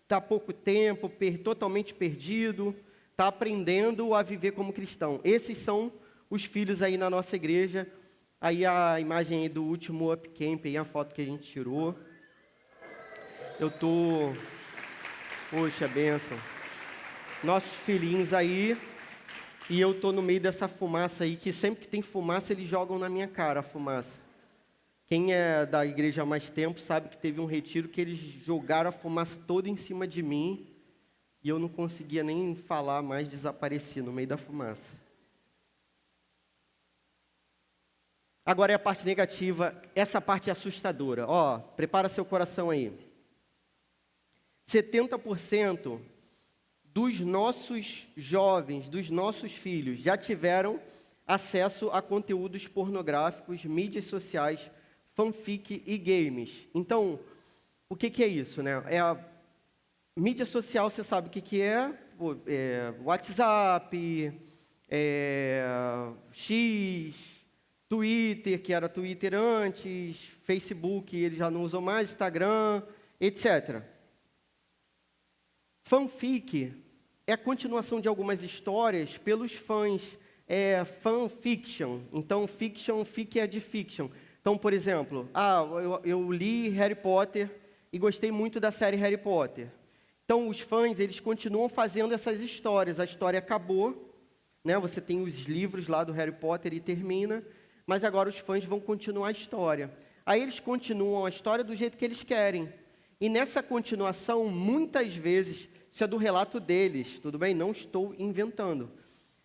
está há pouco tempo, totalmente perdido, está aprendendo a viver como cristão. Esses são os filhos aí na nossa igreja. Aí a imagem aí do último Up Camp, aí a foto que a gente tirou. Poxa, bênção. Nossos filhinhos aí, e eu estou no meio dessa fumaça aí, que sempre que tem fumaça, eles jogam na minha cara a fumaça. Quem é da igreja há mais tempo sabe que teve um retiro que eles jogaram a fumaça toda em cima de mim, e eu não conseguia nem falar mais, desapareci no meio da fumaça. Agora é a parte negativa, essa parte é assustadora. Prepara seu coração aí. 70% dos nossos jovens, dos nossos filhos, já tiveram acesso a conteúdos pornográficos, mídias sociais, fanfic e games. Então, o que é isso, né? Mídia social, você sabe o que é? WhatsApp, X, Twitter, que era Twitter antes, Facebook, eles já não usam mais, Instagram, etc. Fanfic é a continuação de algumas histórias pelos fãs, fanfiction. Então, fic é de fiction. Então, por exemplo, eu li Harry Potter e gostei muito da série Harry Potter. Então, os fãs, eles continuam fazendo essas histórias. A história acabou, né? Você tem os livros lá do Harry Potter e termina, mas agora os fãs vão continuar a história. Aí eles continuam a história do jeito que eles querem. E nessa continuação, muitas vezes, isso é do relato deles, tudo bem? Não estou inventando.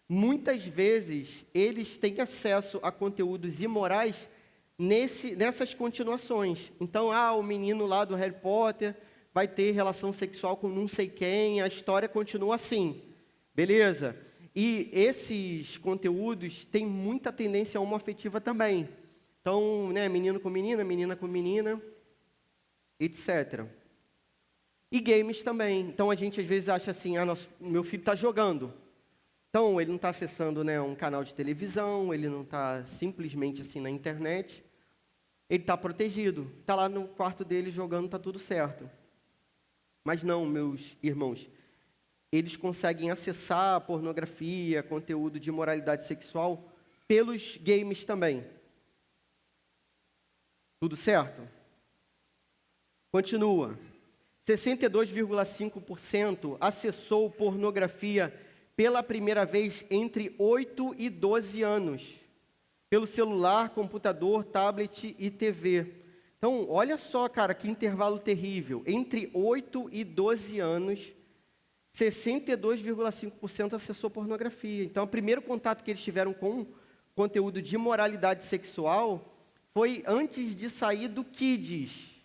Muitas vezes, eles têm acesso a conteúdos imorais nessas continuações. Então, o menino lá do Harry Potter vai ter relação sexual com não sei quem, a história continua assim, beleza? E esses conteúdos têm muita tendência homoafetiva também. Então, né, menino com menina, etc. E games também. Então, a gente às vezes acha assim, meu filho está jogando. Então, ele não está acessando, né, um canal de televisão, ele não está simplesmente assim na internet. Ele está protegido. Está lá no quarto dele jogando, está tudo certo. Mas não, meus irmãos. Eles conseguem acessar a pornografia, conteúdo de imoralidade sexual, pelos games também. Tudo certo? Continua. 62,5% acessou pornografia pela primeira vez entre 8 e 12 anos, pelo celular, computador, tablet e TV. Então, olha só, cara, que intervalo terrível. Entre 8 e 12 anos, 62,5% acessou pornografia. Então, o primeiro contato que eles tiveram com conteúdo de moralidade sexual foi antes de sair do Kids.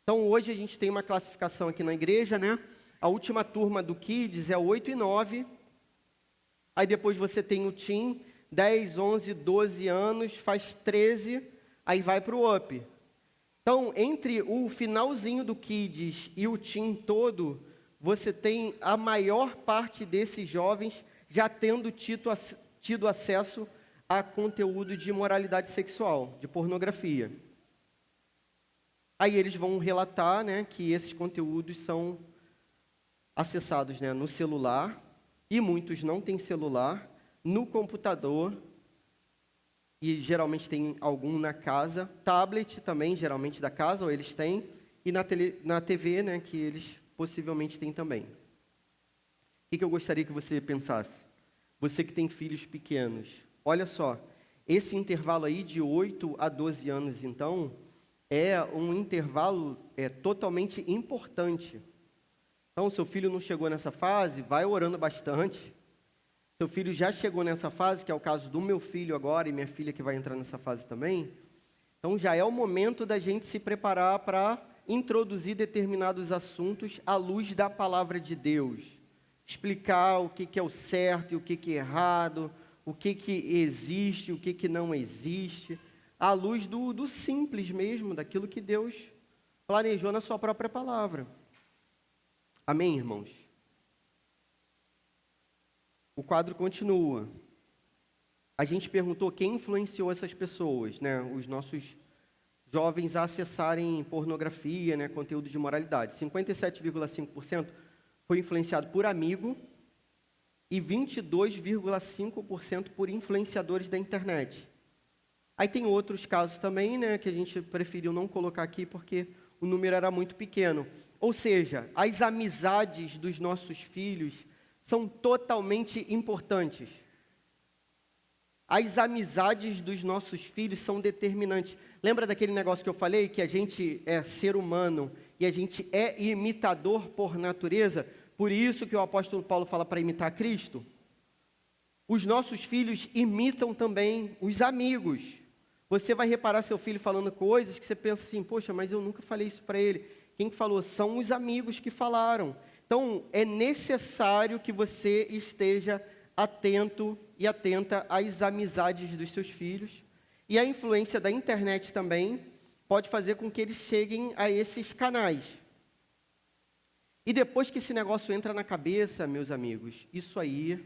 Então, hoje a gente tem uma classificação aqui na igreja, né? A última turma do Kids é 8 e 9. Aí depois você tem o Teen, 10, 11, 12 anos, faz 13, aí vai para o Up. Então, entre o finalzinho do Kids e o Teen todo, você tem a maior parte desses jovens já tendo tido acesso a conteúdo de imoralidade sexual, de pornografia. Aí eles vão relatar, né, que esses conteúdos são acessados, né, no celular, e muitos não têm celular, no computador, e geralmente tem algum na casa, tablet também, geralmente da casa, ou eles têm, e na TV, né, que eles possivelmente têm também. O que eu gostaria que você pensasse? Você que tem filhos pequenos, olha só, esse intervalo aí de 8 a 12 anos, então, é um intervalo totalmente importante. Então, seu filho não chegou nessa fase, vai orando bastante. Seu filho já chegou nessa fase, que é o caso do meu filho agora, e minha filha que vai entrar nessa fase também. Então, já é o momento da gente se preparar para introduzir determinados assuntos à luz da palavra de Deus. Explicar o que é o certo e o que é errado, o que existe, o que não existe, à luz do simples mesmo, daquilo que Deus planejou na sua própria palavra. Amém, irmãos? O quadro continua. A gente perguntou quem influenciou essas pessoas, né? Os nossos jovens a acessarem pornografia, né? Conteúdo de moralidade. 57,5% foi influenciado por amigo e 22,5% por influenciadores da internet. Aí tem outros casos também, né? Que a gente preferiu não colocar aqui porque o número era muito pequeno. Ou seja, as amizades dos nossos filhos são totalmente importantes. As amizades dos nossos filhos são determinantes. Lembra daquele negócio que eu falei, que a gente é ser humano e a gente é imitador por natureza? Por isso que o apóstolo Paulo fala para imitar Cristo. Os nossos filhos imitam também os amigos. Você vai reparar seu filho falando coisas que você pensa assim, poxa, mas eu nunca falei isso para ele. Quem falou? São os amigos que falaram. Então, é necessário que você esteja atento e atenta às amizades dos seus filhos. E a influência da internet também pode fazer com que eles cheguem a esses canais. E depois que esse negócio entra na cabeça, meus amigos, isso aí,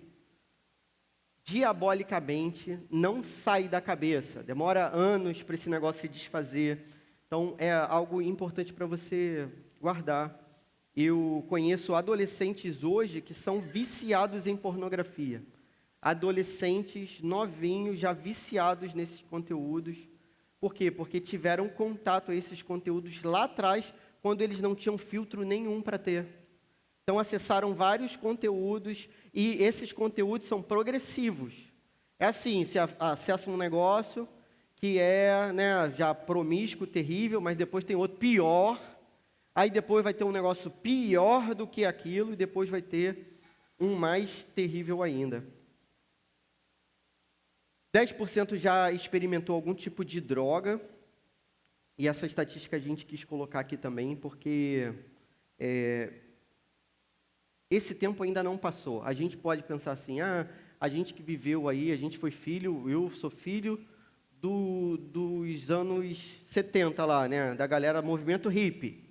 diabolicamente, não sai da cabeça. Demora anos para esse negócio se desfazer. Então, é algo importante para você guardar. Eu conheço adolescentes hoje que são viciados em pornografia. Adolescentes novinhos, já viciados nesses conteúdos. Por quê? Porque tiveram contato a esses conteúdos lá atrás, quando eles não tinham filtro nenhum para ter. Então, acessaram vários conteúdos e esses conteúdos são progressivos. É assim, você acessa um negócio que é, né, já promíscuo, terrível, mas depois tem outro pior. Aí depois vai ter um negócio pior do que aquilo e depois vai ter um mais terrível ainda. 10% já experimentou algum tipo de droga. E essa estatística a gente quis colocar aqui também, porque esse tempo ainda não passou. A gente pode pensar assim, a gente que viveu aí, a gente foi filho, eu sou filho dos anos 70 lá, né? Da galera movimento hippie.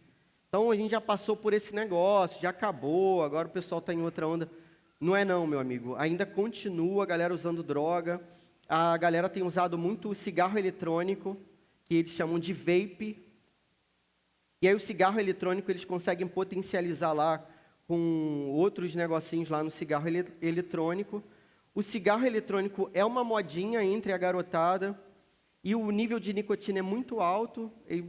Então a gente já passou por esse negócio, já acabou, agora o pessoal está em outra onda. Não é não, meu amigo. Ainda continua a galera usando droga. A galera tem usado muito o cigarro eletrônico, que eles chamam de vape. E aí o cigarro eletrônico eles conseguem potencializar lá com outros negocinhos lá no cigarro eletrônico. O cigarro eletrônico é uma modinha entre a garotada e o nível de nicotina é muito alto. Eu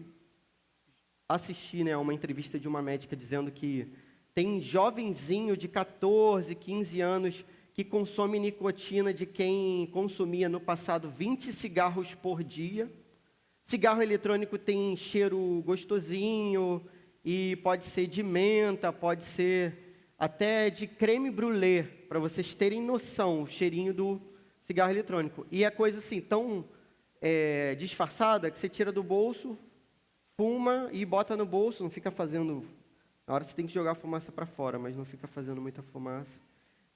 assisti, né, a uma entrevista de uma médica dizendo que tem jovenzinho de 14, 15 anos que consome nicotina de quem consumia no passado 20 cigarros por dia. Cigarro eletrônico tem cheiro gostosinho e pode ser de menta, pode ser até de creme brulee, para vocês terem noção, o cheirinho do cigarro eletrônico. E é coisa assim, tão disfarçada que você tira do bolso, fuma e bota no bolso, não fica fazendo... Na hora você tem que jogar a fumaça para fora, mas não fica fazendo muita fumaça.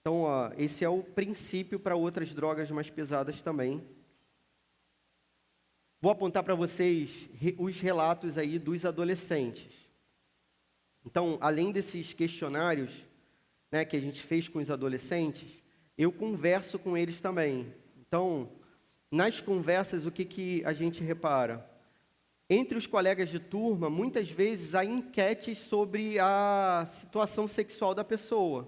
Então, esse é o princípio para outras drogas mais pesadas também. Vou apontar para vocês os relatos aí dos adolescentes. Então, além desses questionários, né, que a gente fez com os adolescentes, eu converso com eles também. Então, nas conversas, o que a gente repara? Entre os colegas de turma, muitas vezes há enquetes sobre a situação sexual da pessoa.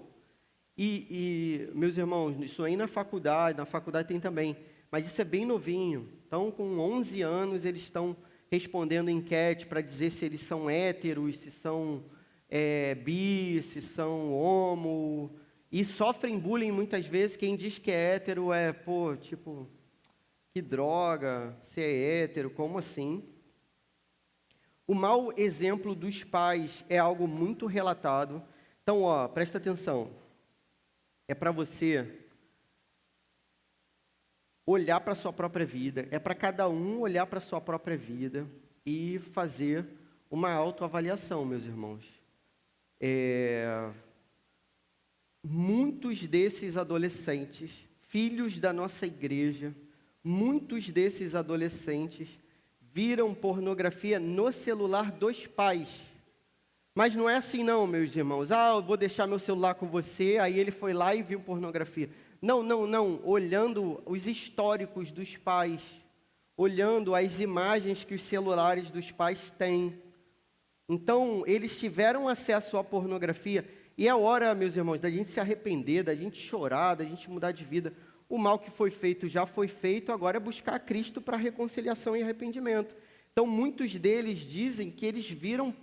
E meus irmãos, isso aí na faculdade tem também, mas isso é bem novinho. Então, com 11 anos, eles estão respondendo enquete para dizer se eles são héteros, se são bi, se são homo, e sofrem bullying muitas vezes. Quem diz que é hétero que droga, se é hétero, como assim? O mau exemplo dos pais é algo muito relatado. Então, presta atenção. É para você olhar para a sua própria vida, é para cada um olhar para a sua própria vida e fazer uma autoavaliação, meus irmãos. Muitos desses adolescentes, filhos da nossa igreja, muitos desses adolescentes viram pornografia no celular dos pais. Mas não é assim não, meus irmãos. Eu vou deixar meu celular com você, aí ele foi lá e viu pornografia. Não. Olhando os históricos dos pais, olhando as imagens que os celulares dos pais têm. Então, eles tiveram acesso à pornografia. E é hora, meus irmãos, da gente se arrepender, da gente chorar, da gente mudar de vida. O mal que foi feito já foi feito, agora é buscar Cristo para reconciliação e arrependimento. Então, muitos deles dizem que eles viram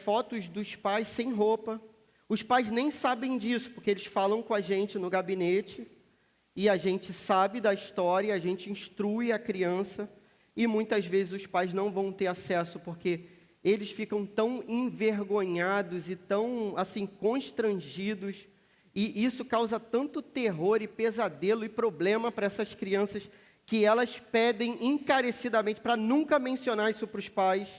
fotos dos pais sem roupa. Os pais nem sabem disso, porque eles falam com a gente no gabinete, e a gente sabe da história, a gente instrui a criança, e muitas vezes os pais não vão ter acesso, porque eles ficam tão envergonhados e tão, assim, constrangidos, e isso causa tanto terror e pesadelo e problema para essas crianças, que elas pedem encarecidamente para nunca mencionar isso para os pais.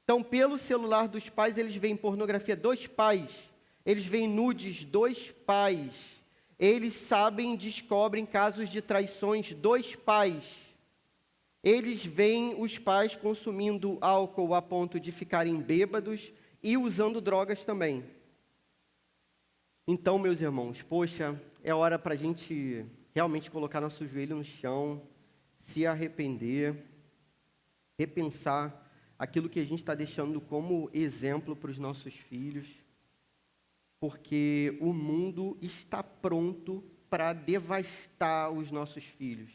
Então, pelo celular dos pais, eles veem pornografia dos pais, eles veem nudes dos pais, eles sabem, descobrem casos de traições dos pais, eles veem os pais consumindo álcool a ponto de ficarem bêbados e usando drogas também. Então, meus irmãos, poxa, é hora para a gente realmente colocar nosso joelho no chão, se arrepender, repensar aquilo que a gente está deixando como exemplo para os nossos filhos, porque o mundo está pronto para devastar os nossos filhos,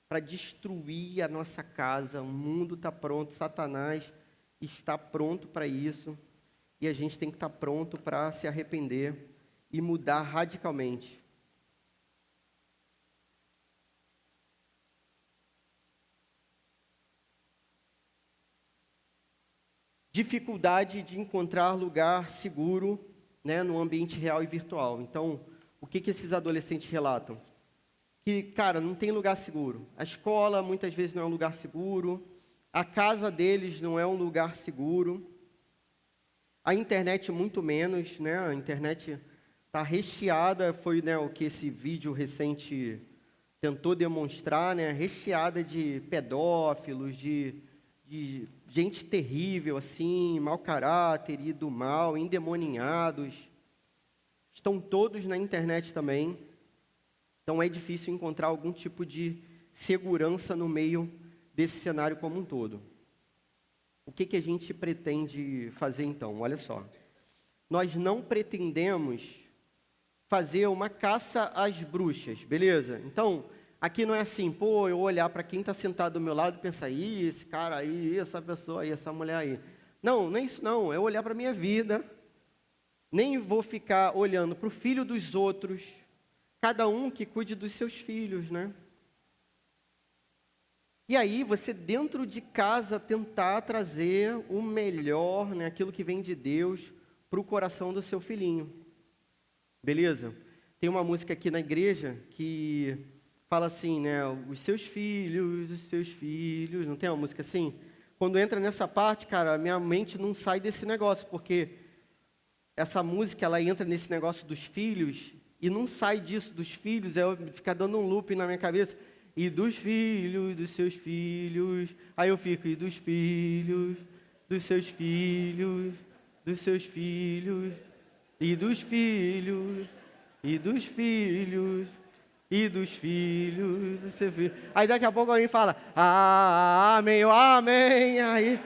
para destruir a nossa casa. O mundo está pronto, Satanás está pronto para isso, e a gente tem que estar pronto para se arrepender e mudar radicalmente. Dificuldade de encontrar lugar seguro, né, no ambiente real e virtual. Então, o que esses adolescentes relatam? Que, cara, não tem lugar seguro. A escola, muitas vezes, não é um lugar seguro. A casa deles não é um lugar seguro. A internet muito menos, né? A internet está recheada, foi, né, o que esse vídeo recente tentou demonstrar, né? Recheada de pedófilos, de gente terrível, assim, mau caráter e do mal, endemoninhados. Estão todos na internet também. Então é difícil encontrar algum tipo de segurança no meio desse cenário como um todo. O que a gente pretende fazer então? Olha só. Nós não pretendemos fazer uma caça às bruxas, beleza? Então, aqui não é assim, pô, eu olhar para quem está sentado do meu lado e pensar, ih, esse cara aí, essa pessoa aí, essa mulher aí. Não, não é isso não, é olhar para a minha vida. Nem vou ficar olhando para o filho dos outros, cada um que cuide dos seus filhos, né? E aí, você dentro de casa tentar trazer o melhor, né, aquilo que vem de Deus, para o coração do seu filhinho. Beleza? Tem uma música aqui na igreja que fala assim, né, os seus filhos, não tem uma música assim? Quando entra nessa parte, cara, minha mente não sai desse negócio, porque essa música, ela entra nesse negócio dos filhos, e não sai disso dos filhos, fica dando um loop na minha cabeça. E dos filhos, dos seus filhos. Aí eu fico, e dos filhos, dos seus filhos, dos seus filhos, e dos filhos, e dos filhos, e dos filhos, dos seus filhos. Aí daqui a pouco alguém fala, amém, amém. Aí,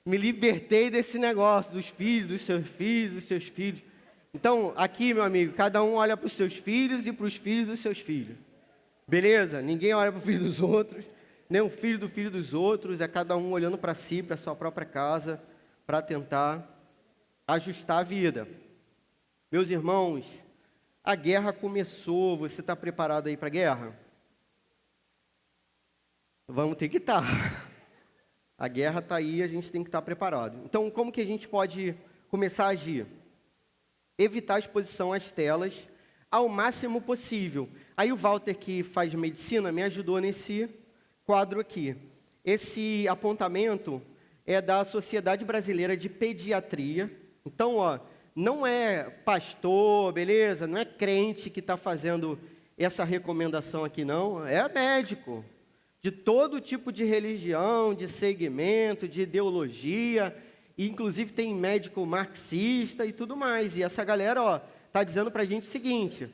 me libertei desse negócio, dos filhos, dos seus filhos, dos seus filhos. Então, aqui, meu amigo, cada um olha para os seus filhos e para os filhos dos seus filhos. Beleza? Ninguém olha para o filho dos outros, nem o filho do filho dos outros, é cada um olhando para si, para a sua própria casa, para tentar ajustar a vida. Meus irmãos, a guerra começou, você está preparado aí para a guerra? Vamos ter que estar. A guerra está aí, a gente tem que estar preparado. Então, como que a gente pode começar a agir? Evitar a exposição às telas ao máximo possível. Aí o Walter, que faz medicina, me ajudou nesse quadro aqui. Esse apontamento é da Sociedade Brasileira de Pediatria. Então, ó, não é pastor, beleza? Não é crente que está fazendo essa recomendação aqui, não. É médico, de todo tipo de religião, de segmento, de ideologia. E, inclusive, tem médico marxista e tudo mais. E essa galera, ó, está dizendo para a gente o seguinte,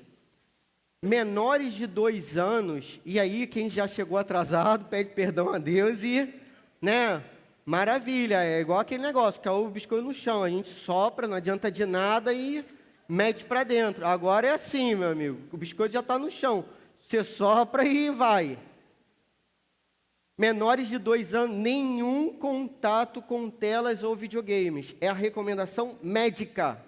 menores de 2 anos, e aí quem já chegou atrasado, pede perdão a Deus e, né, maravilha, é igual aquele negócio, caiu o biscoito no chão, a gente sopra, não adianta de nada e mete para dentro. Agora é assim, meu amigo, o biscoito já está no chão, você sopra e vai. Menores de 2 anos, nenhum contato com telas ou videogames. É a recomendação médica.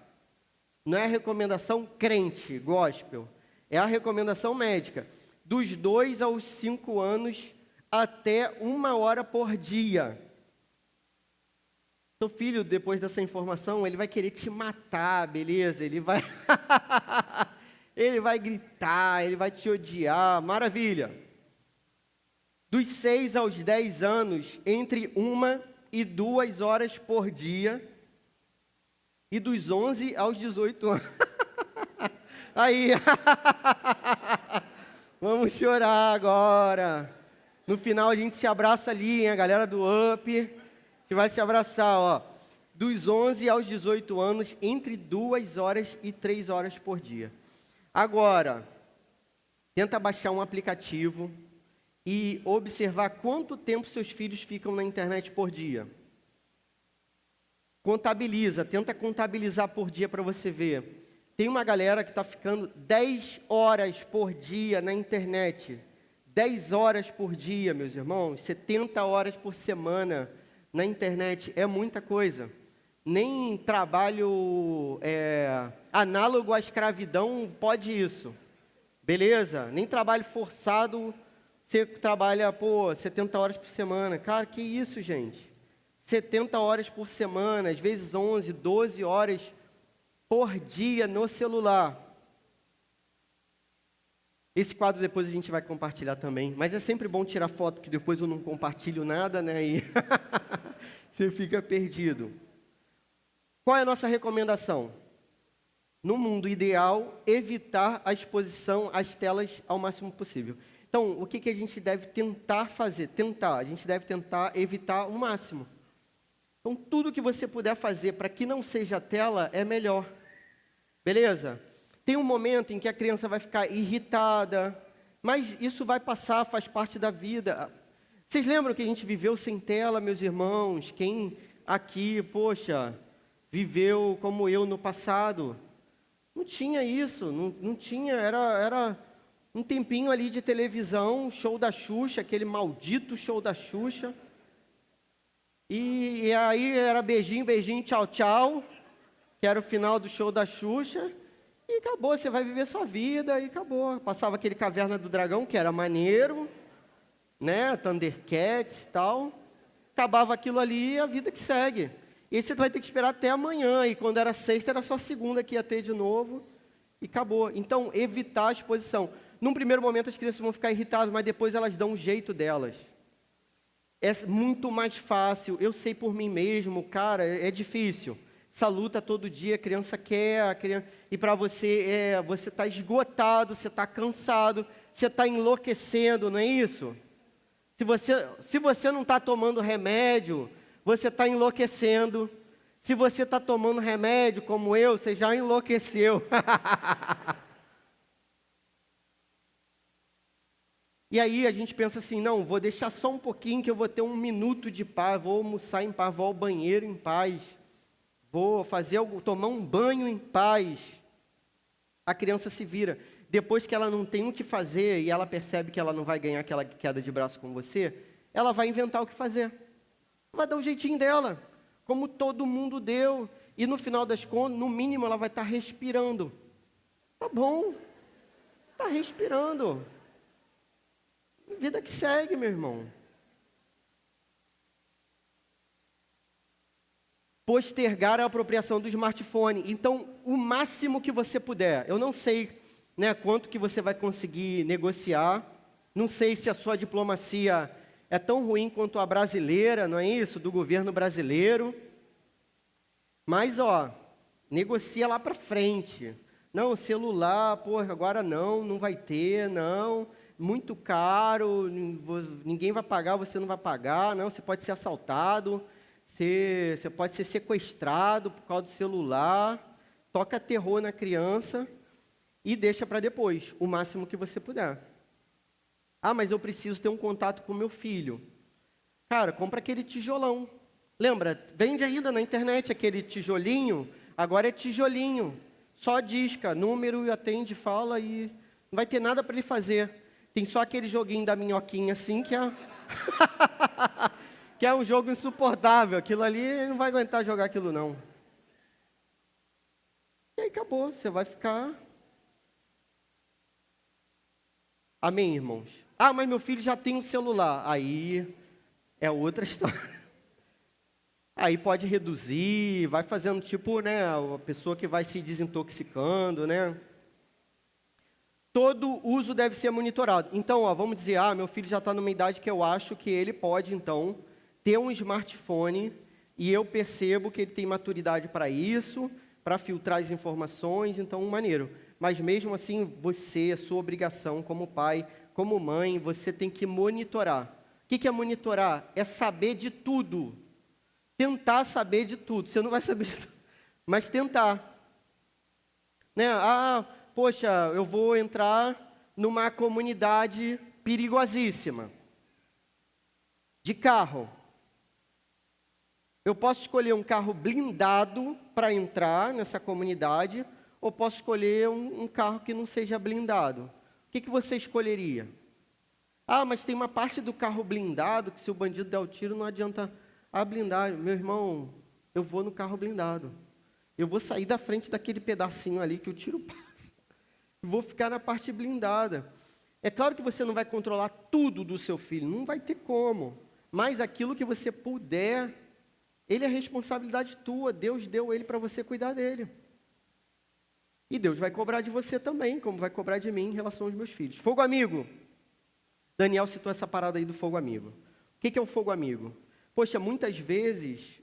Não é a recomendação crente, gospel. É a recomendação médica. Dos 2 aos 5 anos, até 1 hora por dia. Seu filho, depois dessa informação, ele vai querer te matar, beleza? Ele vai... ele vai gritar, ele vai te odiar, maravilha. Dos 6 aos 10 anos, entre 1 e 2 horas por dia. E dos 11 aos 18 anos. Aí, vamos chorar agora. No final a gente se abraça ali, hein? A galera do UP, que vai se abraçar, ó. Dos 11 aos 18 anos, entre 2 horas e 3 horas por dia. Agora, tenta baixar um aplicativo e observar quanto tempo seus filhos ficam na internet por dia. Contabiliza, tenta contabilizar por dia para você ver. Tem uma galera que está ficando 10 horas por dia na internet. 10 horas por dia, meus irmãos. 70 horas por semana na internet. É muita coisa. Nem trabalho análogo à escravidão pode isso. Beleza? Nem trabalho forçado... Você trabalha, 70 horas por semana. Cara, que isso, gente? 70 horas por semana, às vezes 11, 12 horas por dia no celular. Esse quadro depois a gente vai compartilhar também, mas é sempre bom tirar foto, que depois eu não compartilho nada, né? E você fica perdido. Qual é a nossa recomendação? No mundo ideal, evitar a exposição às telas ao máximo possível. Então, o que a gente deve tentar fazer? A gente deve tentar evitar o máximo. Então, tudo que você puder fazer para que não seja tela é melhor. Beleza? Tem um momento em que a criança vai ficar irritada, mas isso vai passar, faz parte da vida. Vocês lembram que a gente viveu sem tela, meus irmãos? Quem aqui, poxa, viveu como eu no passado? Não tinha isso, não tinha, era um tempinho ali de televisão, show da Xuxa, aquele maldito show da Xuxa. E aí era beijinho, beijinho, tchau, tchau, que era o final do show da Xuxa. E acabou, você vai viver sua vida e acabou. Passava aquele Caverna do Dragão, que era maneiro, né, Thundercats e tal. Acabava aquilo ali e a vida que segue. E aí você vai ter que esperar até amanhã, e quando era sexta, era só segunda que ia ter de novo, e acabou. Então, evitar a exposição. Num primeiro momento, as crianças vão ficar irritadas, mas depois elas dão um jeito delas. É muito mais fácil, eu sei por mim mesmo, cara, é difícil. Essa luta todo dia, a criança quer, e para você, você está esgotado, você está cansado, você está enlouquecendo, não é isso? Se você não está tomando remédio, você está enlouquecendo. Se você está tomando remédio, como eu, você já enlouqueceu. E aí a gente pensa assim, não, vou deixar só um pouquinho que eu vou ter 1 minuto de paz, vou almoçar em paz, vou ao banheiro em paz, vou tomar um banho em paz. A criança se vira. Depois que ela não tem o que fazer e ela percebe que ela não vai ganhar aquela queda de braço com você, ela vai inventar o que fazer. Vai dar o jeitinho dela, como todo mundo deu. E no final das contas, no mínimo, ela vai estar respirando. Tá bom, está respirando. Vida que segue, meu irmão. Postergar a apropriação do smartphone. Então, o máximo que você puder. Eu não sei, né, quanto que você vai conseguir negociar. Não sei se a sua diplomacia é tão ruim quanto a brasileira, não é isso? Do governo brasileiro. Mas, negocia lá para frente. Não, celular, porra, agora não vai ter, não. Muito caro, ninguém vai pagar, você não vai pagar. Não, você pode ser assaltado, você pode ser sequestrado por causa do celular. Toca terror na criança e deixa para depois, o máximo que você puder. Ah, mas eu preciso ter um contato com meu filho. Cara, compra aquele tijolão. Lembra? Vende ainda na internet aquele tijolinho. Agora é tijolinho. Só disca, número, atende, fala e não vai ter nada para ele fazer. Tem só aquele joguinho da minhoquinha assim que é... que é um jogo insuportável. Aquilo ali, ele não vai aguentar jogar aquilo não. E aí acabou, você vai ficar... Amém, irmãos? Ah, mas meu filho já tem um celular. Aí é outra história. Aí pode reduzir, vai fazendo tipo, né, a pessoa que vai se desintoxicando, né? Todo uso deve ser monitorado. Então, vamos dizer, meu filho já está numa idade que eu acho que ele pode, então, ter um smartphone e eu percebo que ele tem maturidade para isso, para filtrar as informações, então, maneiro. Mas mesmo assim, você, a sua obrigação como pai, como mãe, você tem que monitorar. O que é monitorar? É saber de tudo. Tentar saber de tudo. Você não vai saber de tudo, mas tentar. Né? Poxa, eu vou entrar numa comunidade perigosíssima de carro. Eu posso escolher um carro blindado para entrar nessa comunidade, ou posso escolher um carro que não seja blindado. O que você escolheria? Mas tem uma parte do carro blindado que se o bandido der o tiro não adianta a blindagem. Meu irmão, eu vou no carro blindado. Eu vou sair da frente daquele pedacinho ali que o tiro passa. Vou ficar na parte blindada. É claro que você não vai controlar tudo do seu filho, não vai ter como. Mas aquilo que você puder, ele é responsabilidade tua. Deus deu ele para você cuidar dele. E Deus vai cobrar de você também, como vai cobrar de mim em relação aos meus filhos. Fogo amigo. Daniel citou essa parada aí do fogo amigo. O que é o fogo amigo? Poxa, muitas vezes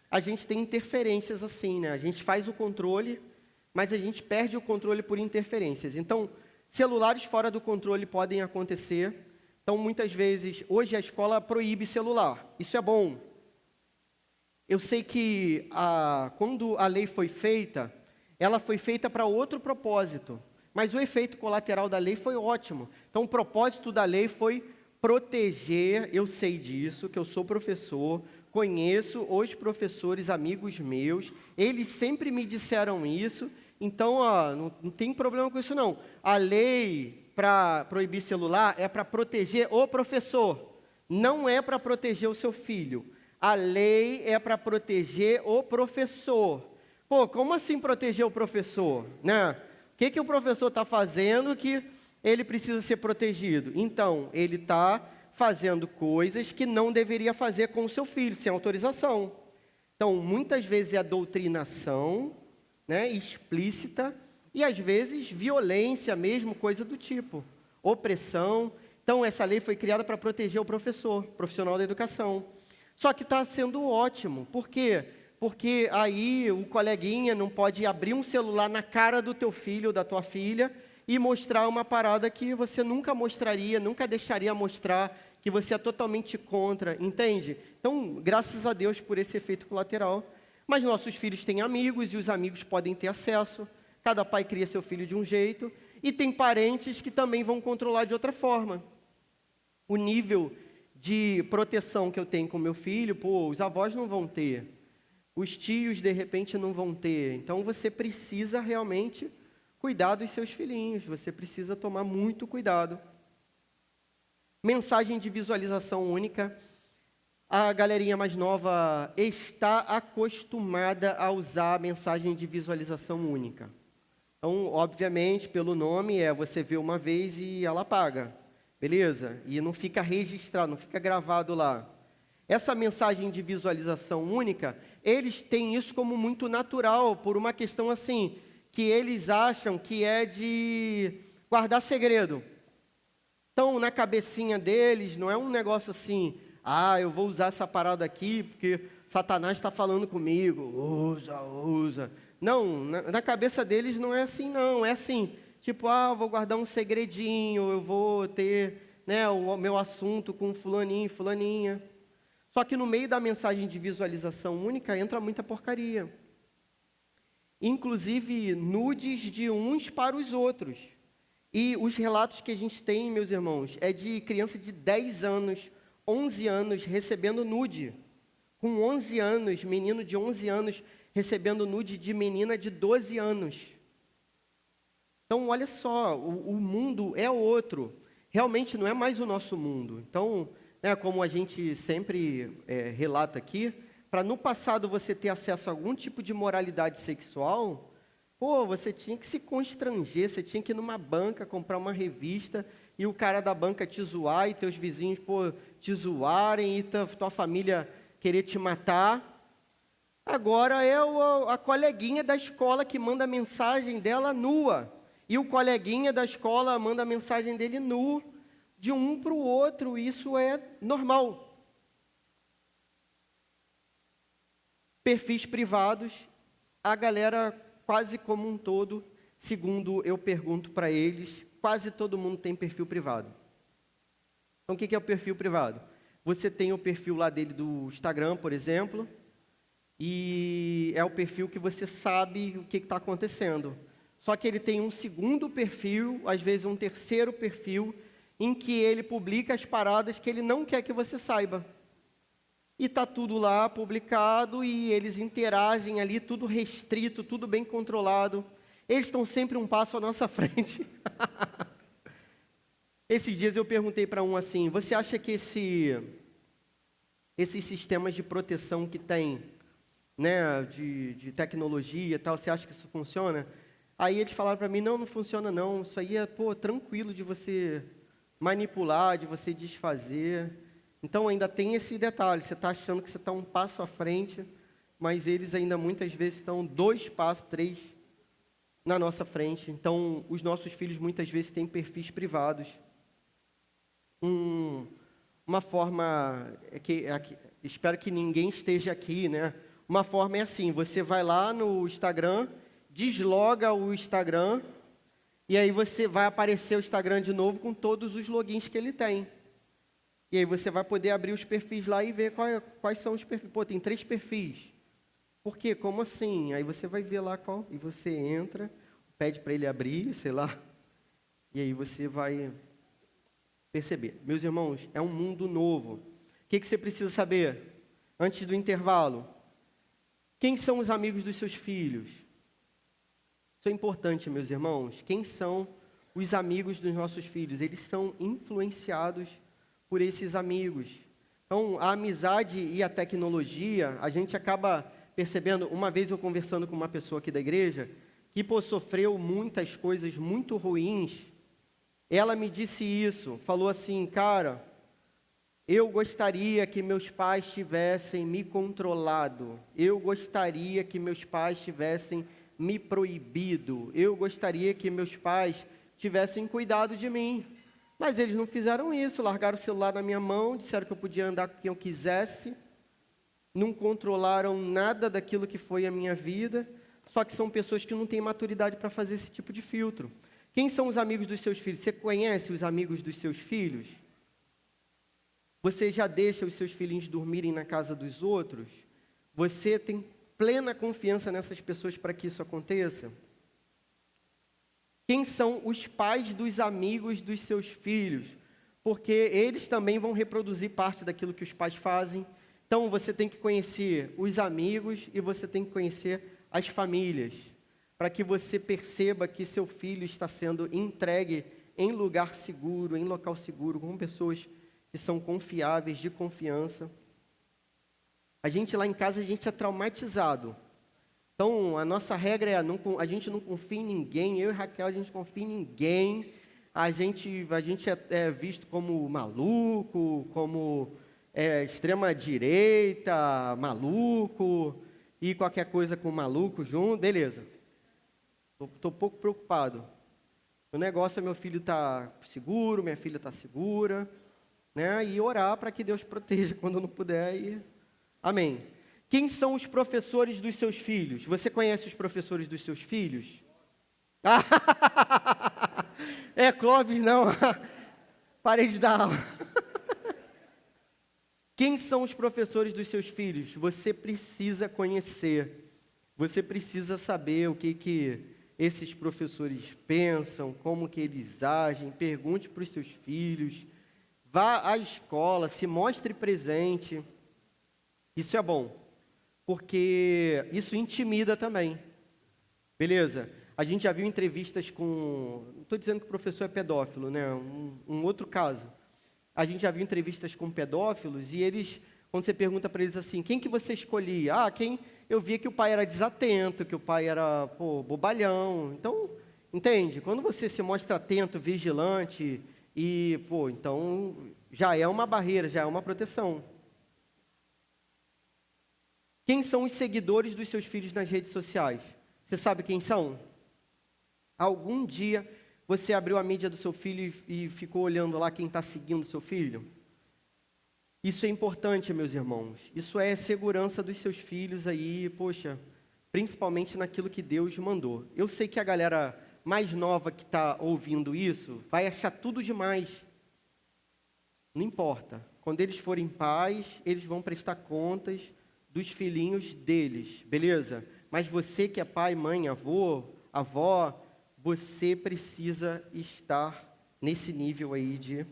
a gente tem interferências assim, né? A gente faz o controle, mas a gente perde o controle por interferências. Então, celulares fora do controle podem acontecer. Então, muitas vezes, hoje a escola proíbe celular. Isso é bom. Eu sei que quando a lei foi feita, ela foi feita para outro propósito. Mas o efeito colateral da lei foi ótimo. Então, o propósito da lei foi proteger, eu sei disso, que eu sou professor, conheço os professores, amigos meus, eles sempre me disseram isso, então, não tem problema com isso não. A lei para proibir celular é para proteger o professor, não é para proteger o seu filho. A lei é para proteger o professor. Pô, como assim proteger o professor, né? O que o professor está fazendo que ele precisa ser protegido? Então, ele está fazendo coisas que não deveria fazer com o seu filho, sem autorização. Então, muitas vezes é doutrinação, né, explícita, e às vezes violência mesmo, coisa do tipo, opressão. Então, essa lei foi criada para proteger o professor, profissional da educação. Só que está sendo ótimo. Por quê? Porque aí o coleguinha não pode abrir um celular na cara do teu filho ou da tua filha e mostrar uma parada que você nunca mostraria, nunca deixaria mostrar, que você é totalmente contra, entende? Então, graças a Deus por esse efeito colateral. Mas nossos filhos têm amigos e os amigos podem ter acesso. Cada pai cria seu filho de um jeito. E tem parentes que também vão controlar de outra forma. O nível de proteção que eu tenho com meu filho, os avós não vão ter. Os tios, de repente, não vão ter. Então, você precisa realmente cuidar dos seus filhinhos. Você precisa tomar muito cuidado. Mensagem de visualização única. A galerinha mais nova está acostumada a usar a mensagem de visualização única. Então, obviamente, pelo nome, você vê uma vez e ela apaga. Beleza? E não fica registrado, não fica gravado lá. Essa mensagem de visualização única, eles têm isso como muito natural, por uma questão assim, que eles acham que é de guardar segredo. Então, na cabecinha deles, não é um negócio assim, eu vou usar essa parada aqui, porque Satanás está falando comigo, usa. Não, na cabeça deles não é assim não, é assim, tipo, vou guardar um segredinho, eu vou ter, né, o meu assunto com fulaninho, fulaninha. Só que no meio da mensagem de visualização única entra muita porcaria. Inclusive nudes de uns para os outros. E os relatos que a gente tem, meus irmãos, é de criança de 10 anos, 11 anos recebendo nude. Com 11 anos, menino de 11 anos recebendo nude de menina de 12 anos. Então, olha só, o mundo é outro. Realmente não é mais o nosso mundo. Então, como a gente sempre relata aqui, para no passado você ter acesso a algum tipo de moralidade sexual, você tinha que se constranger, você tinha que ir numa banca comprar uma revista e o cara da banca te zoar e teus vizinhos te zoarem e tua família querer te matar. Agora é a coleguinha da escola que manda a mensagem dela nua. E o coleguinha da escola manda a mensagem dele nu, de um para o outro, isso é normal. Perfis privados, a galera quase como um todo, segundo eu pergunto para eles, quase todo mundo tem perfil privado. Então, o que é o perfil privado? Você tem o perfil lá dele do Instagram, por exemplo, e é o perfil que você sabe o que está acontecendo. Só que ele tem um segundo perfil, às vezes um terceiro perfil, em que ele publica as paradas que ele não quer que você saiba. E está tudo lá publicado e eles interagem ali, tudo restrito, tudo bem controlado. Eles estão sempre um passo à nossa frente. Esses dias eu perguntei para um assim, você acha que esses sistemas de proteção que tem, né, de tecnologia e tal, você acha que isso funciona? Aí eles falaram para mim, não funciona não, isso aí é tranquilo de você manipular, de você desfazer. Então ainda tem esse detalhe, você está achando que você está um passo à frente, mas eles ainda muitas vezes estão 2 passos, 3 na nossa frente. Então, os nossos filhos muitas vezes têm perfis privados. Uma forma, espero que ninguém esteja aqui, né? Uma forma é assim, você vai lá no Instagram, desloga o Instagram, e aí você vai aparecer o Instagram de novo com todos os logins que ele tem. E aí você vai poder abrir os perfis lá e ver quais são os perfis. Pô, tem 3 perfis. Por quê? Como assim? Aí você vai ver lá qual, e você entra, pede para ele abrir, sei lá, e aí você vai perceber. Meus irmãos, é um mundo novo. O que você precisa saber? Antes do intervalo. Quem são os amigos dos seus filhos? Isso é importante, meus irmãos. Quem são os amigos dos nossos filhos? Eles são influenciados por esses amigos. Então, a amizade e a tecnologia, a gente acaba percebendo, uma vez eu conversando com uma pessoa aqui da igreja, que sofreu muitas coisas muito ruins, ela me disse isso, falou assim, cara, eu gostaria que meus pais tivessem me controlado, eu gostaria que meus pais tivessem me proibido, eu gostaria que meus pais tivessem cuidado de mim, mas eles não fizeram isso, largaram o celular na minha mão, disseram que eu podia andar com quem eu quisesse, não controlaram nada daquilo que foi a minha vida, só que são pessoas que não têm maturidade para fazer esse tipo de filtro. Quem são os amigos dos seus filhos? Você conhece os amigos dos seus filhos? Você já deixa os seus filhinhos dormirem na casa dos outros? Você tem plena confiança nessas pessoas para que isso aconteça? Quem são os pais dos amigos dos seus filhos? Porque eles também vão reproduzir parte daquilo que os pais fazem. Então, você tem que conhecer os amigos e você tem que conhecer as famílias, para que você perceba que seu filho está sendo entregue em lugar seguro, em local seguro, com pessoas que são confiáveis, de confiança. A gente lá em casa, a gente é traumatizado. Então, a nossa regra é, a gente não confia em ninguém, eu e Raquel, a gente confia em ninguém, a gente é visto como maluco, como extrema-direita, maluco, e qualquer coisa com maluco junto, beleza. Estou pouco preocupado. O negócio é meu filho estar seguro, minha filha está segura, né? E orar para que Deus proteja quando não puder. Amém. Quem são os professores dos seus filhos? Você conhece os professores dos seus filhos? Clóvis, não. Parei de dar aula. Quem são os professores dos seus filhos? Você precisa conhecer. Você precisa saber o que esses professores pensam, como que eles agem. Pergunte para os seus filhos. Vá à escola, se mostre presente. Isso é bom, porque isso intimida também. Beleza? A gente já viu entrevistas com... Não estou dizendo que o professor é pedófilo, né? Um outro caso. A gente já viu entrevistas com pedófilos e eles, quando você pergunta para eles assim, quem que você escolhia? Eu via que o pai era desatento, que o pai era, bobalhão. Então, entende? Quando você se mostra atento, vigilante, então já é uma barreira, já é uma proteção. Quem são os seguidores dos seus filhos nas redes sociais? Você sabe quem são? Algum dia você abriu a mídia do seu filho e ficou olhando lá quem está seguindo o seu filho? Isso é importante, meus irmãos. Isso é segurança dos seus filhos aí, principalmente naquilo que Deus mandou. Eu sei que a galera mais nova que está ouvindo isso vai achar tudo demais. Não importa. Quando eles forem pais, eles vão prestar contas dos filhinhos deles, beleza? Mas você que é pai, mãe, avô, avó, você precisa estar nesse nível aí de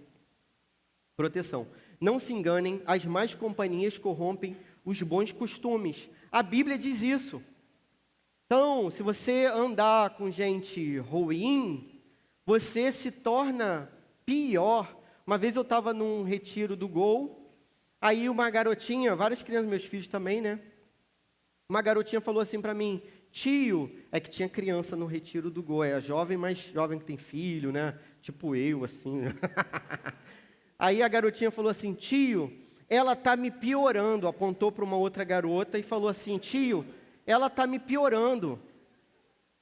proteção. Não se enganem, as más companhias corrompem os bons costumes. A Bíblia diz isso. Então, se você andar com gente ruim, você se torna pior. Uma vez eu estava num retiro do Gol, aí uma garotinha, várias crianças, meus filhos também, né? Uma garotinha falou assim para mim, tio, é que tinha criança no retiro do Gol, é jovem, mas jovem que tem filho, né? Tipo eu, assim. Aí a garotinha falou assim, tio, ela está me piorando. Apontou para uma outra garota e falou assim, tio, ela está me piorando.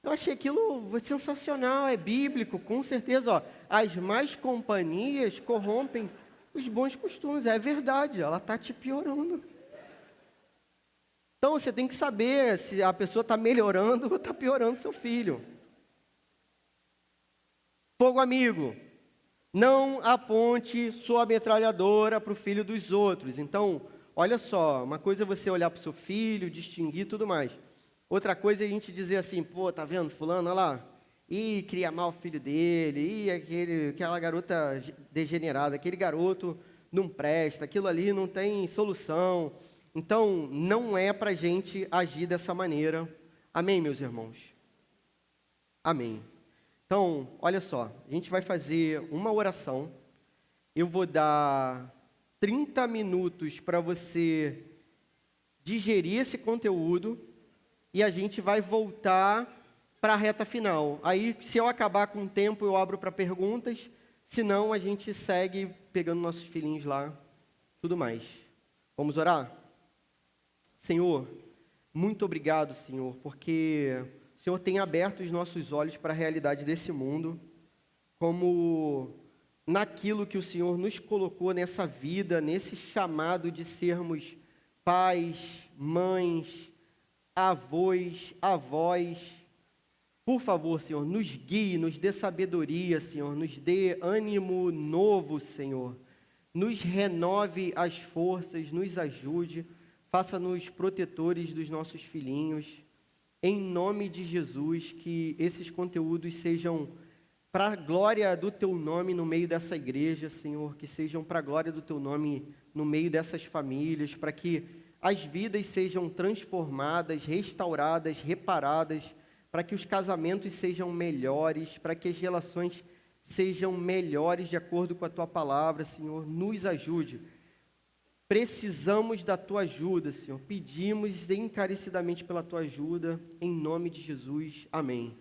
Eu achei aquilo sensacional, é bíblico, com certeza. Ó, as más companhias corrompem os bons costumes. É verdade, ela está te piorando. Então você tem que saber se a pessoa está melhorando ou está piorando seu filho. Fogo amigo, não aponte sua metralhadora para o filho dos outros. Então, olha só, uma coisa é você olhar para o seu filho, distinguir e tudo mais. Outra coisa é a gente dizer assim, pô, tá vendo fulano, olha lá, e cria mal o filho dele, e aquela garota degenerada, aquele garoto não presta, aquilo ali não tem solução. Então, não é para a gente agir dessa maneira. Amém, meus irmãos? Amém. Então, olha só, a gente vai fazer uma oração. Eu vou dar 30 minutos para você digerir esse conteúdo e a gente vai voltar para a reta final. Aí, se eu acabar com o tempo, eu abro para perguntas. Se não, a gente segue pegando nossos filhinhos lá, tudo mais. Vamos orar? Senhor, muito obrigado, Senhor, porque o Senhor tem aberto os nossos olhos para a realidade desse mundo, como naquilo que o Senhor nos colocou nessa vida, nesse chamado de sermos pais, mães, avós, avós. Por favor, Senhor, nos guie, nos dê sabedoria, Senhor, nos dê ânimo novo, Senhor. Nos renove as forças, nos ajude, faça-nos protetores dos nossos filhinhos. Em nome de Jesus, que esses conteúdos sejam para a glória do Teu nome no meio dessa igreja, Senhor, que sejam para a glória do Teu nome no meio dessas famílias, para que as vidas sejam transformadas, restauradas, reparadas, para que os casamentos sejam melhores, para que as relações sejam melhores de acordo com a Tua palavra, Senhor, nos ajude. Precisamos da Tua ajuda, Senhor. Pedimos encarecidamente pela Tua ajuda, em nome de Jesus. Amém.